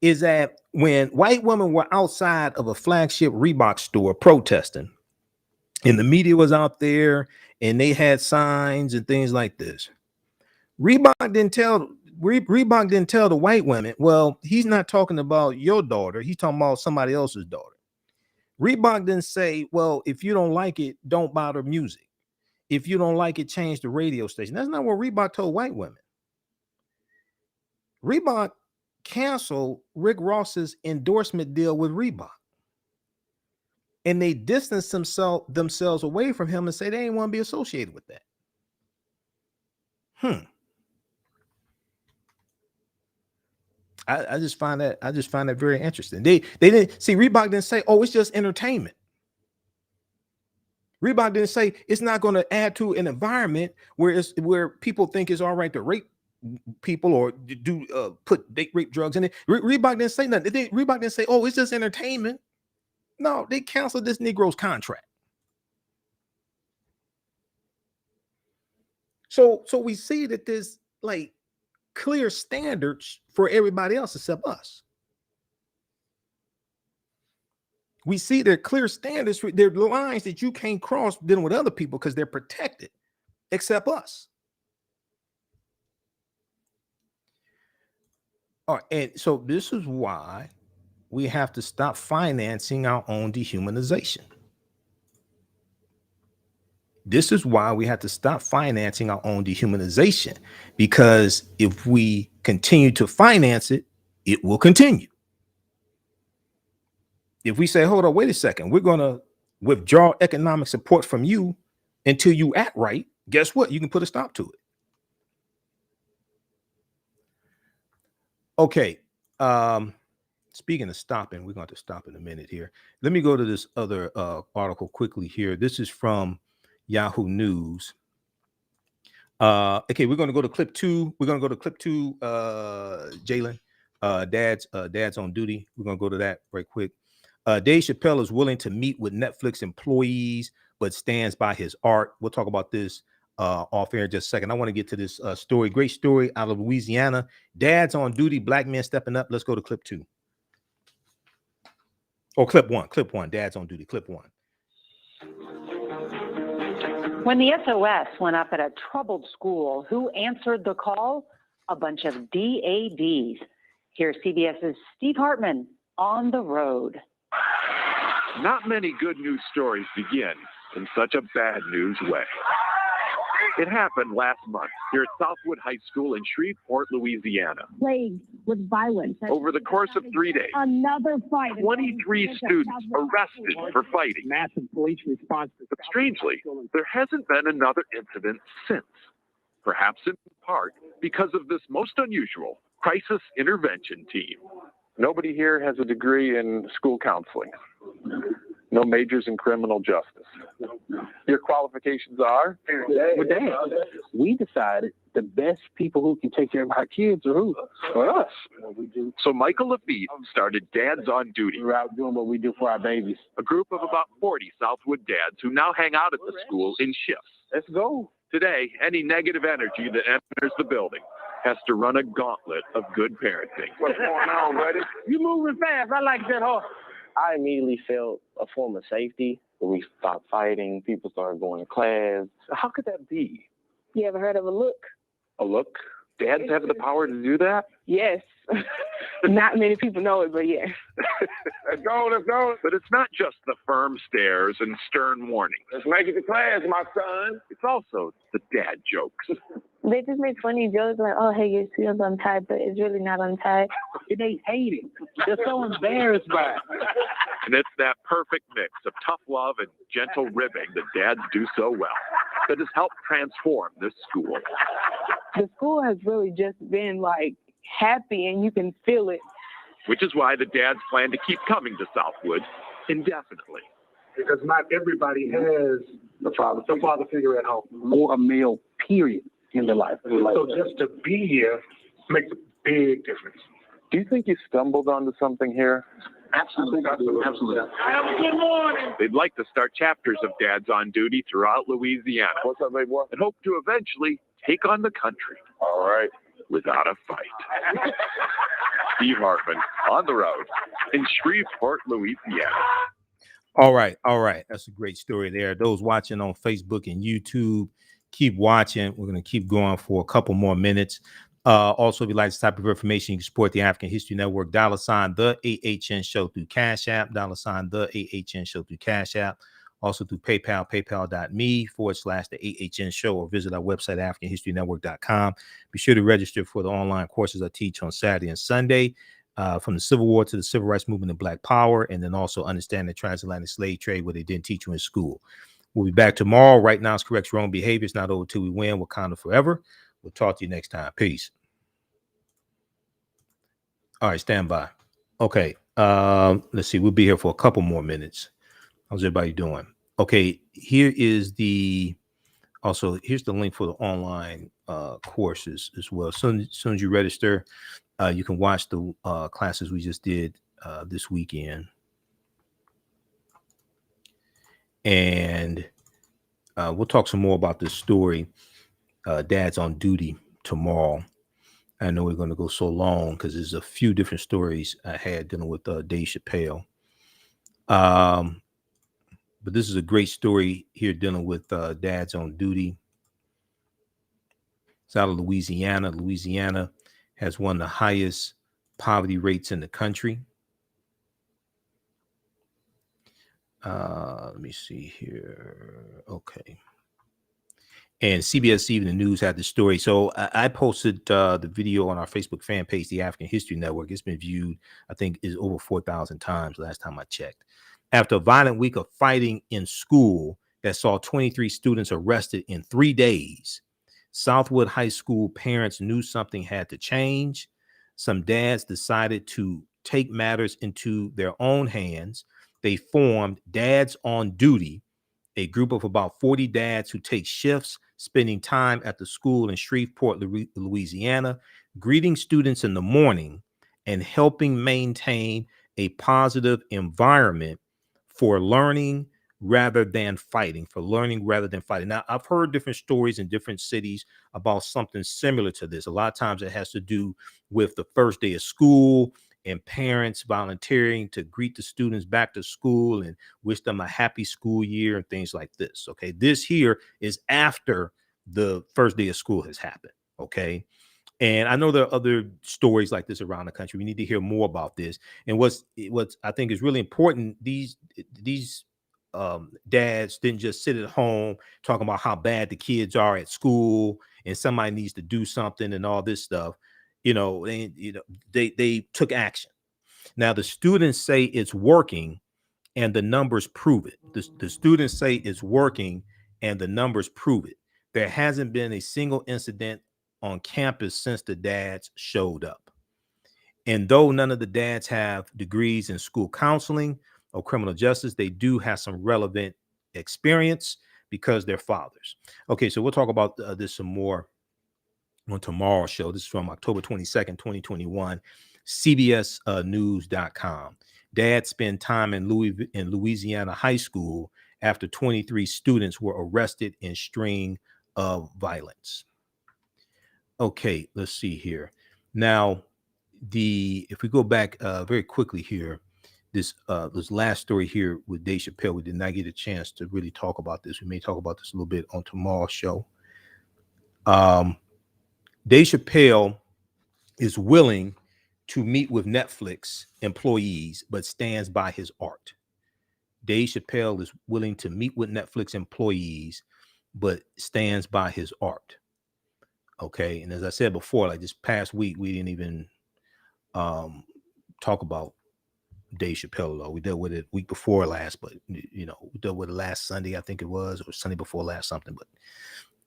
is that when white women were outside of a flagship Reebok store protesting, and the media was out there and they had signs and things like this, Reebok didn't tell the white women, well, he's not talking about your daughter, he's talking about somebody else's daughter. Reebok didn't say, well, if you don't like it, don't buy their music. If you don't like it, change the radio station. That's not what Reebok told white women. Reebok canceled Rick Ross's endorsement deal with Reebok. And they distanced themselves away from him and say they didn't want to be associated with that. I just find that very interesting. They didn't see, Reebok didn't say, oh, it's just entertainment. Reebok didn't say it's not going to add to an environment where people think it's all right to rape people or do put date rape drugs in it. Reebok didn't say nothing. Reebok didn't say, oh, it's just entertainment. No, they canceled this Negro's contract. So we see that there's like clear standards for everybody else except us. We see there are clear standards. There are lines that you can't cross dealing with other people because they're protected, except us. All right, and so this is why we have to stop financing our own dehumanization. This is why we have to stop financing our own dehumanization, because if we continue to finance it, it will continue. If we say, hold on, wait a second, we're going to withdraw economic support from you until you act right, guess what? You can put a stop to it. Okay. Speaking of stopping, we're going to stop in a minute here. Let me go to this other article quickly here. This is from Yahoo News. Okay, we're going to go to clip 2. We're going to go to clip 2, Jalen. Dad's on duty. We're going to go to that right quick. Dave Chappelle is willing to meet with Netflix employees, but stands by his art. We'll talk about this off air in just a second. I want to get to this story. Great story out of Louisiana. Dad's on duty. Black men stepping up. Let's go to clip 2. Or clip 1. Clip 1. Dad's on duty. Clip 1. When the SOS went up at a troubled school, who answered the call? A bunch of DADs. Here's CBS's Steve Hartman on the road. Not many good news stories begin in such a bad news way. It happened last month here at Southwood High School in Shreveport, Louisiana. Plagued with violence. Over the course of 3 days, Another fight. 23 students arrested for fighting. Massive police response. But strangely, there hasn't been another incident since. Perhaps in part because of this most unusual crisis intervention team. Nobody here has a degree in school counseling. No majors in criminal justice. Your qualifications are? Well, Dad, we decided the best people who can take care of our kids are who? For us. What we do. So Michael Lafitte started Dads on Duty. We're out doing what we do for our babies. A group of about 40 Southwood dads who now hang out at the school in shifts. Let's go. Today, any negative energy that enters the building has to run a gauntlet of good parenting. What's going on, buddy? You moving fast. I like that horse. I immediately felt a form of safety. We stopped fighting. People started going to class. How could that be? You ever heard of a look? A look? Dads have the power to do that? Yes. Not many people know it, but yes. Let's go, let's go. But it's not just the firm stares and stern warnings. Let's make it to class, my son. It's also the dad jokes. They just make funny jokes like, oh, hey, your shoe's untied, but it's really not untied. They hate it. They're so embarrassed by it. And it's that perfect mix of tough love and gentle ribbing that dads do so well that has helped transform this school. The school has really just been like happy, and you can feel it. Which is why the dads plan to keep coming to Southwood indefinitely. Because not everybody has the father figure at home. Or a male, period, in their life. So just to be here makes a big difference. Do you think you stumbled onto something here? Absolutely. Absolutely. Have a good morning. They'd like to start chapters of Dads on Duty throughout Louisiana. What's up, big boy? And hope to eventually take on the country. All right. Without a fight. Steve Hartman on the road in Shreveport, Louisiana. All right. That's a great story there. Those watching on Facebook and YouTube, keep watching. We're going to keep going for a couple more minutes. Also, if you like this type of information, you can support the African History Network, $ the AHN Show through Cash App, $ the AHN Show through Cash App. Also through PayPal, paypal.me/the AHN Show, or visit our website, AfricanHistoryNetwork.com. Be sure to register for the online courses I teach on Saturday and Sunday, from the Civil War to the Civil Rights Movement and Black Power, and then also understand the transatlantic slave trade, where they didn't teach you in school. We'll be back tomorrow. Right Now is Correct Wrong Behavior. It's not over till we win. Wakanda forever. We'll talk to you next time. Peace. All right, stand by. Okay. Let's see. We'll be here for a couple more minutes. How's everybody doing? Okay. Here's the link for the online courses as well. As soon as you register, you can watch the classes we just did this weekend. And we'll talk some more about this story, Dad's on Duty, tomorrow. I know we're going to go so long because there's a few different stories I had dealing with Dave Chappelle. But this is a great story here dealing with Dad's on Duty. It's out of Louisiana. Louisiana has one of the highest poverty rates in the country. Let me see here. Okay. And CBS Evening News had the story. So I posted the video on our Facebook fan page, the African History Network. It's been viewed, I think, is over 4,000 times last time I checked. After a violent week of fighting in school that saw 23 students arrested in 3 days, Southwood High School parents knew something had to change. Some dads decided to take matters into their own hands. They formed Dads on Duty, a group of about 40 dads who take shifts, spending time at the school in Shreveport, Louisiana, greeting students in the morning and helping maintain a positive environment for learning rather than fighting, Now, I've heard different stories in different cities about something similar to this. A lot of times it has to do with the first day of school and parents volunteering to greet the students back to school and wish them a happy school year and things like this. Okay. This here is after the first day of school has happened. Okay. And I know there are other stories like this around the country. We need to hear more about this. And what's I think is really important, these dads didn't just sit at home talking about how bad the kids are at school and somebody needs to do something and all this stuff. They took action. Now the students say it's working and the numbers prove it. The students say it's working and the numbers prove it. There hasn't been a single incident on campus since the dads showed up. And though none of the dads have degrees in school counseling or criminal justice, they do have some relevant experience because they're fathers. Okay, so we'll talk about this some more on tomorrow's show. This is from October 22nd, 2021, CBSnews.com. Dad spent time in Louisiana high school after 23 students were arrested in string of violence. Okay, let's see here. Now, if we go back very quickly here, this last story here with Dave Chappelle, we did not get a chance to really talk about this. We may talk about this a little bit on tomorrow's show. Dave Chappelle is willing to meet with Netflix employees, but stands by his art. Dave Chappelle is willing to meet with Netflix employees, but stands by his art. Okay. And as I said before, like this past week, we didn't even talk about Dave Chappelle, though. We dealt with it week before last, but we dealt with it last Sunday, I think it was, or Sunday before last, something, but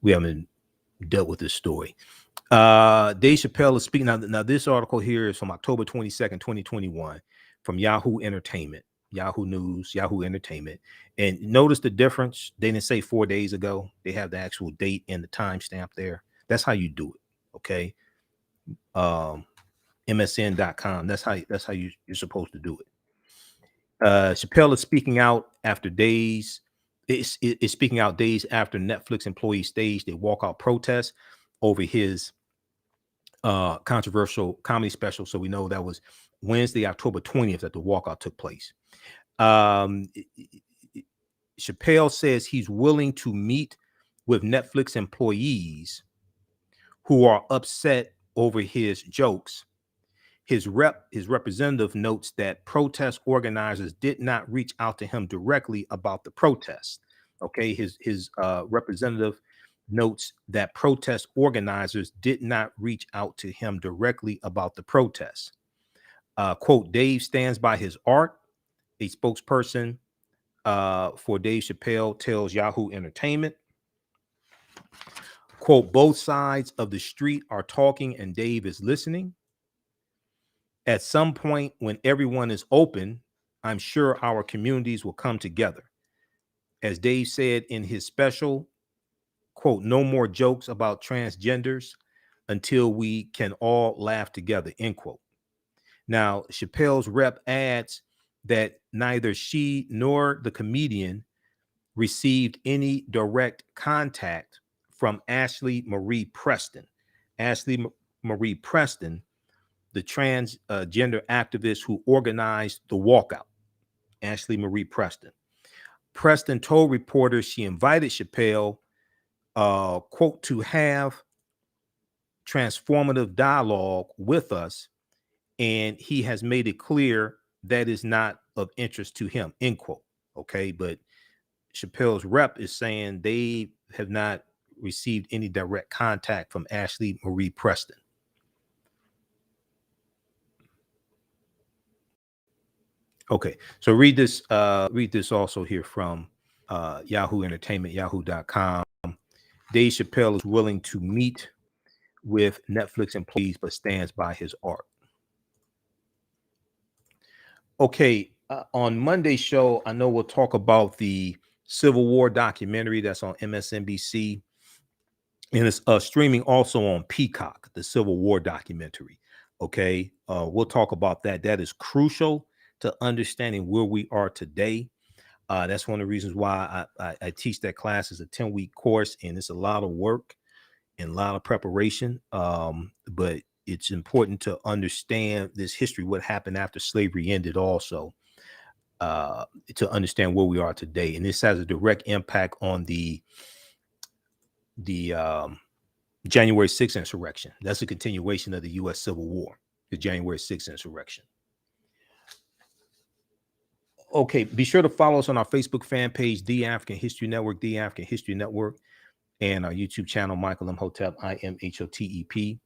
we haven't dealt with this story. Dave Chappelle is speaking. Now this article here is from October 22nd, 2021, from Yahoo Entertainment, Yahoo News, Yahoo Entertainment. And notice the difference. They didn't say 4 days ago. They have the actual date and the timestamp there. That's how you do it. Okay. MSN.com. That's how you're supposed to do it. Chappelle is speaking out after days. Is speaking out days after Netflix employees staged a walkout protest over his controversial comedy special. So we know that was Wednesday, October 20th, that the walkout took place. Chappelle says he's willing to meet with Netflix employees who are upset over his jokes. His representative notes that protest organizers did not reach out to him directly about the protest. Okay, his representative notes that protest organizers did not reach out to him directly about the protest. Quote, Dave stands by his art. A spokesperson for Dave Chappelle tells Yahoo Entertainment. Quote, both sides of the street are talking and Dave is listening. At some point when everyone is open, I'm sure our communities will come together. As Dave said in his special, quote, no more jokes about transgenders until we can all laugh together, end quote. Now, Chappelle's rep adds that neither she nor the comedian received any direct contact from Ashley Marie Preston. Ashley Marie Preston, the transgender activist who organized the walkout. Ashley Marie Preston. Preston told reporters she invited Chappelle, quote, to have transformative dialogue with us, and he has made it clear that is not of interest to him, end quote. Okay, but Chappelle's rep is saying they have not received any direct contact from Ashley Marie Preston. Okay, so read this also here from Yahoo Entertainment, yahoo.com. Dave Chappelle is willing to meet with Netflix employees, but stands by his art. Okay, on Monday's show, I know we'll talk about the Civil War documentary that's on MSNBC, and it's streaming also on Peacock, the Civil War documentary. Okay, we'll talk about that. That is crucial to understanding where we are today. That's one of the reasons why I teach that class. Is a 10-week course, and it's a lot of work and a lot of preparation. But it's important to understand this history, what happened after slavery ended also, to understand where we are today. And this has a direct impact on the January 6th insurrection. That's a continuation of the U.S. Civil War, the January 6th insurrection. Okay, be sure to follow us on our Facebook fan page, The African History Network, The African History Network, and our YouTube channel, Michael Imhotep, IMHOTEP.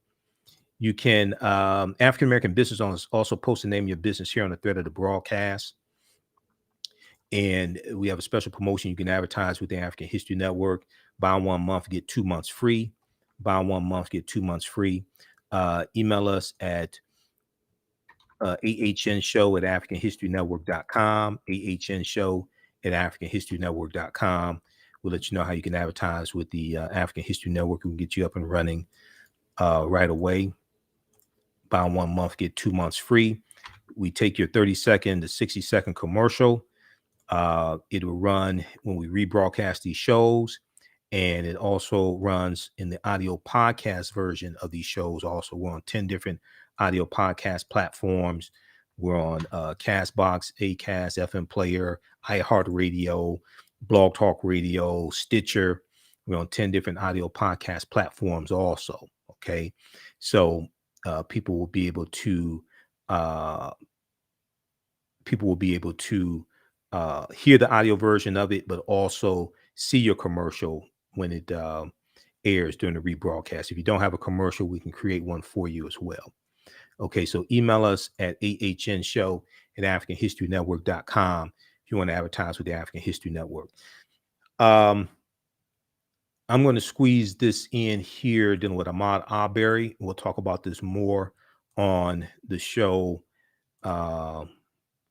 You can, African American business owners, also post the name of your business here on the thread of the broadcast. And we have a special promotion. You can advertise with the African History Network. Buy 1 month, get 2 months free. Buy 1 month, get 2 months free. Email us at AHNshow at AfricanHistoryNetwork.com. AHNshow at AfricanHistoryNetwork.com. We'll let you know how you can advertise with the African History Network. We can get you up and running right away. Buy 1 month, get 2 months free. We take your 30-second to 60-second commercial. It will run when we rebroadcast these shows, and it also runs in the audio podcast version of these shows. Also, we're on 10 different audio podcast platforms. We're on Castbox, Acast, FM Player, iHeartRadio, Blog Talk Radio, Stitcher. We're on 10 different audio podcast platforms also. Okay, so people will be able to hear the audio version of it, but also see your commercial when it airs during the rebroadcast. If you don't have a commercial, we can create one for you as well. Okay, so email us at AHNshow at AfricanHistoryNetwork.com if you want to advertise with the African History Network. I'm going to squeeze this in here dealing with Ahmaud Arbery. We'll talk about this more on the show on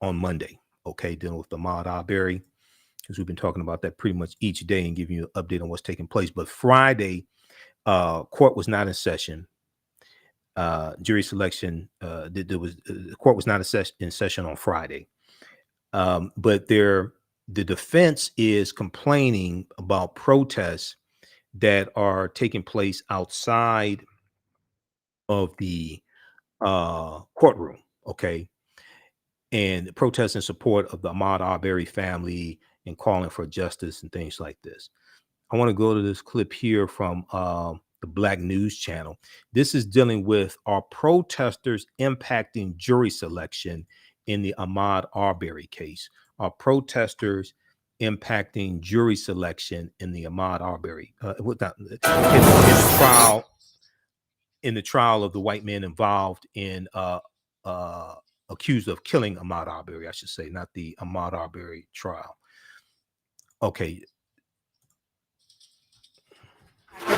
Monday. Okay, dealing with Ahmaud Arbery, because we've been talking about that pretty much each day and giving you an update on what's taking place. But Friday, court was not in session. Jury selection, the court was not in session on Friday. But the defense is complaining about protests that are taking place outside of the courtroom. Okay. And protests in support of the Ahmaud Arbery family and calling for justice and things like this. I want to go to this clip here from the Black News Channel. This is dealing with, are protesters impacting jury selection in the Ahmaud Arbery case? Are protesters impacting jury selection in the Ahmaud Arbery in the trial of the white men involved in accused of killing Ahmaud Arbery, I should say, not the Ahmaud Arbery trial. Okay.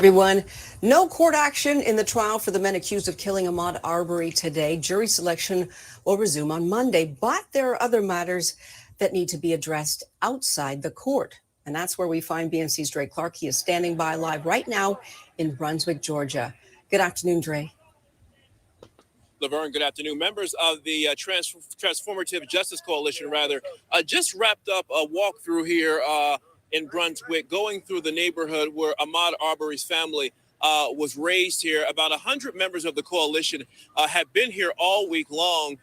everyone. No court action in the trial for the men accused of killing Ahmaud Arbery today. Jury selection will resume on Monday, but there are other matters that need to be addressed outside the court. And that's where we find BNC's Dre Clark. He is standing by live right now in Brunswick, Georgia. Good afternoon, Dre. Laverne, good afternoon. Members of the Transformative Justice Coalition, just wrapped up a walkthrough here in Brunswick, going through the neighborhood where Ahmaud Arbery's family was raised here. About 100 members of the coalition have been here all week long.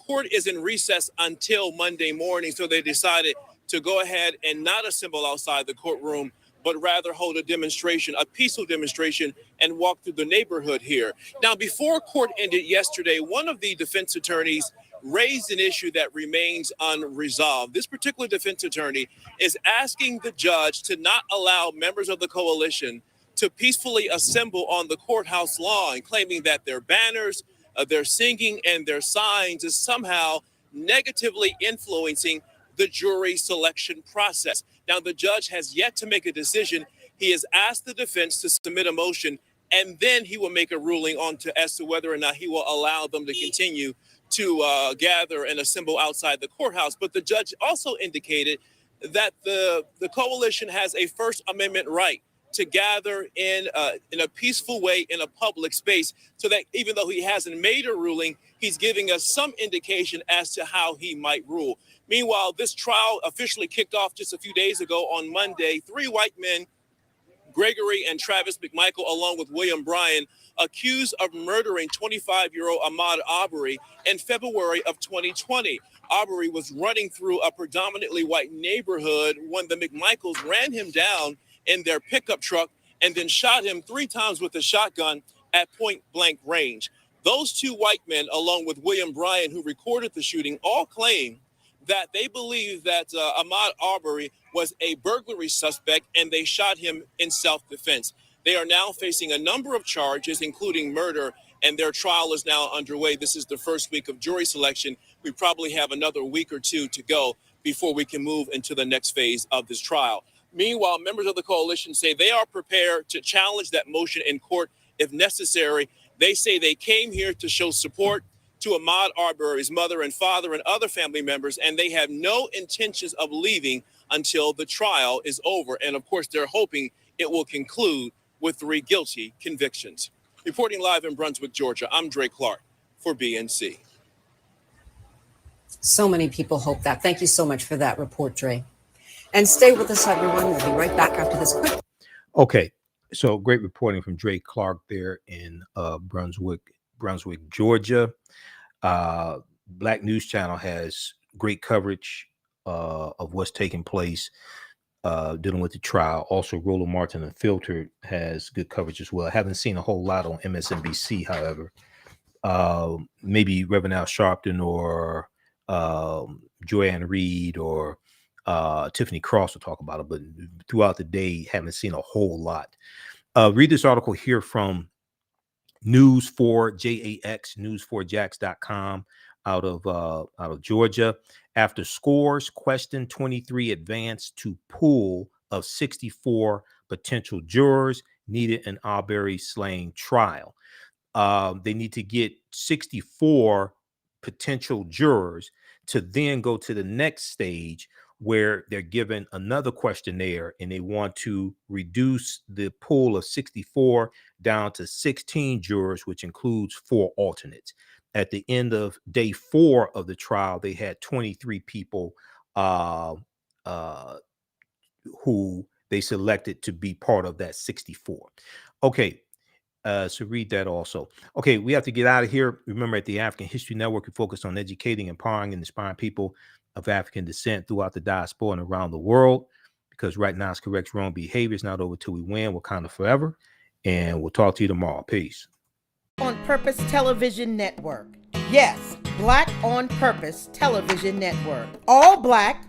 Court is in recess until Monday morning, so they decided to go ahead and not assemble outside the courtroom, but rather hold a demonstration, a peaceful demonstration, and walk through the neighborhood here. Now, before court ended yesterday, one of the defense attorneys raised an issue that remains unresolved. This particular defense attorney is asking the judge to not allow members of the coalition to peacefully assemble on the courthouse lawn, claiming that their banners, their singing, and their signs is somehow negatively influencing the jury selection process. Now, the judge has yet to make a decision. He has asked the defense to submit a motion, and then he will make a ruling as to whether or not he will allow them to continue to gather and assemble outside the courthouse. But the judge also indicated that the coalition has a First Amendment right to gather in a peaceful way in a public space, so that even though he hasn't made a ruling, he's giving us some indication as to how he might rule. Meanwhile, this trial officially kicked off just a few days ago on Monday. 3 white men, Gregory and Travis McMichael, along with William Bryan, accused of murdering 25-year-old Ahmaud Arbery in February of 2020. Arbery was running through a predominantly white neighborhood when the McMichaels ran him down in their pickup truck and then shot him 3 times with a shotgun at point blank range. Those 2 white men, along with William Bryan, who recorded the shooting, all claim that they believe that Ahmaud Arbery was a burglary suspect and they shot him in self-defense. They are now facing a number of charges, including murder, and their trial is now underway. This is the first week of jury selection. We probably have another week or 2 to go before we can move into the next phase of this trial. Meanwhile, members of the coalition say they are prepared to challenge that motion in court if necessary. They say they came here to show support to Ahmaud Arbery's mother and father and other family members, and they have no intentions of leaving until the trial is over. And of course, they're hoping it will conclude with 3 guilty convictions. Reporting live in Brunswick, Georgia, I'm Dre Clark for BNC. So many people hope that. Thank you so much for that report, Dre. And stay with us, everyone. We'll be right back after this quick. Okay, so great reporting from Dre Clark there in Brunswick, Georgia. Black News Channel has great coverage of what's taking place dealing with the trial. Also, Roland Martin Unfiltered has good coverage as well. I haven't seen a whole lot on MSNBC, however. Maybe Reverend Al Sharpton or Joanne Reed or Tiffany Cross will talk about it, but throughout the day, haven't seen a whole lot. Read this article here from News4JAX, News4JAX.com out of Georgia. After scores question 23 advance to pool of 64 potential jurors needed in Arbery slaying trial. They need to get 64 potential jurors to then go to the next stage where they're given another questionnaire and they want to reduce the pool of 64 down to 16 jurors, which includes 4 alternates. At the end of day 4 of the trial, they had 23 people who they selected to be part of that 64. Okay. So read that also. Okay, we have to get out of here. Remember, at the African History Network, we focus on educating, empowering, and inspiring people of African descent throughout the diaspora and around the world, because right now it's correct wrong behavior. It's not over till we win. Wakanda forever. And we'll talk to you tomorrow. Peace. On Purpose Television Network. Yes, Black on Purpose Television Network. All black,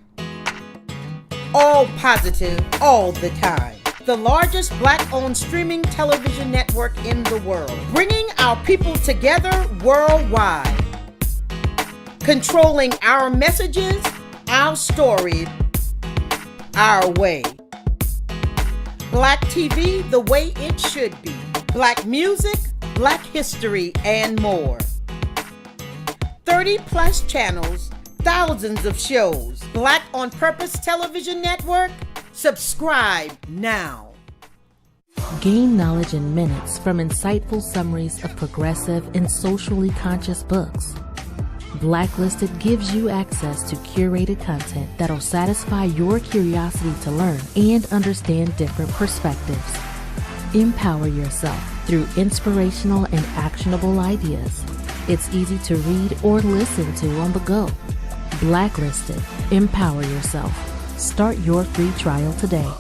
all positive, all the time. The largest Black-owned streaming television network in the world, bringing our people together worldwide, controlling our messages, our stories, our way. Black TV the way it should be. Black music, Black history, and more. 30 plus channels, thousands of shows. Black on Purpose Television Network. Subscribe now. Gain knowledge in minutes from insightful summaries of progressive and socially conscious books. Blacklisted gives you access to curated content that'll satisfy your curiosity to learn and understand different perspectives. Empower yourself through inspirational and actionable ideas. It's easy to read or listen to on the go. Blacklisted. Empower yourself. Start your free trial today.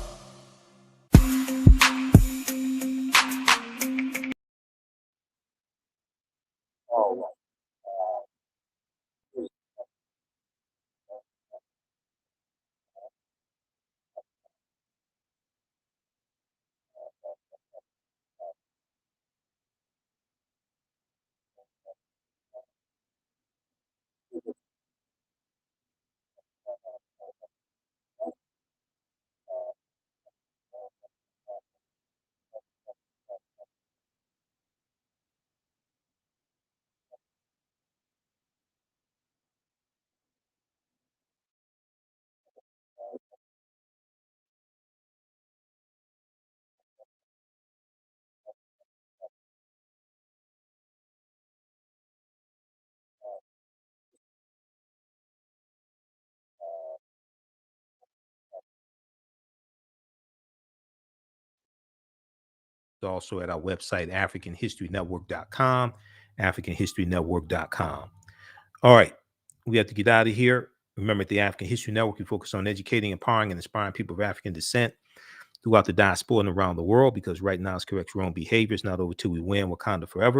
Also at our website, AfricanHistoryNetwork.com, AfricanHistoryNetwork.com. All right, we have to get out of here. Remember, at the African History Network, we focus on educating, empowering, and inspiring people of African descent throughout the diaspora and around the world, because right now it's correct your own behaviors, not over till we win. Wakanda forever.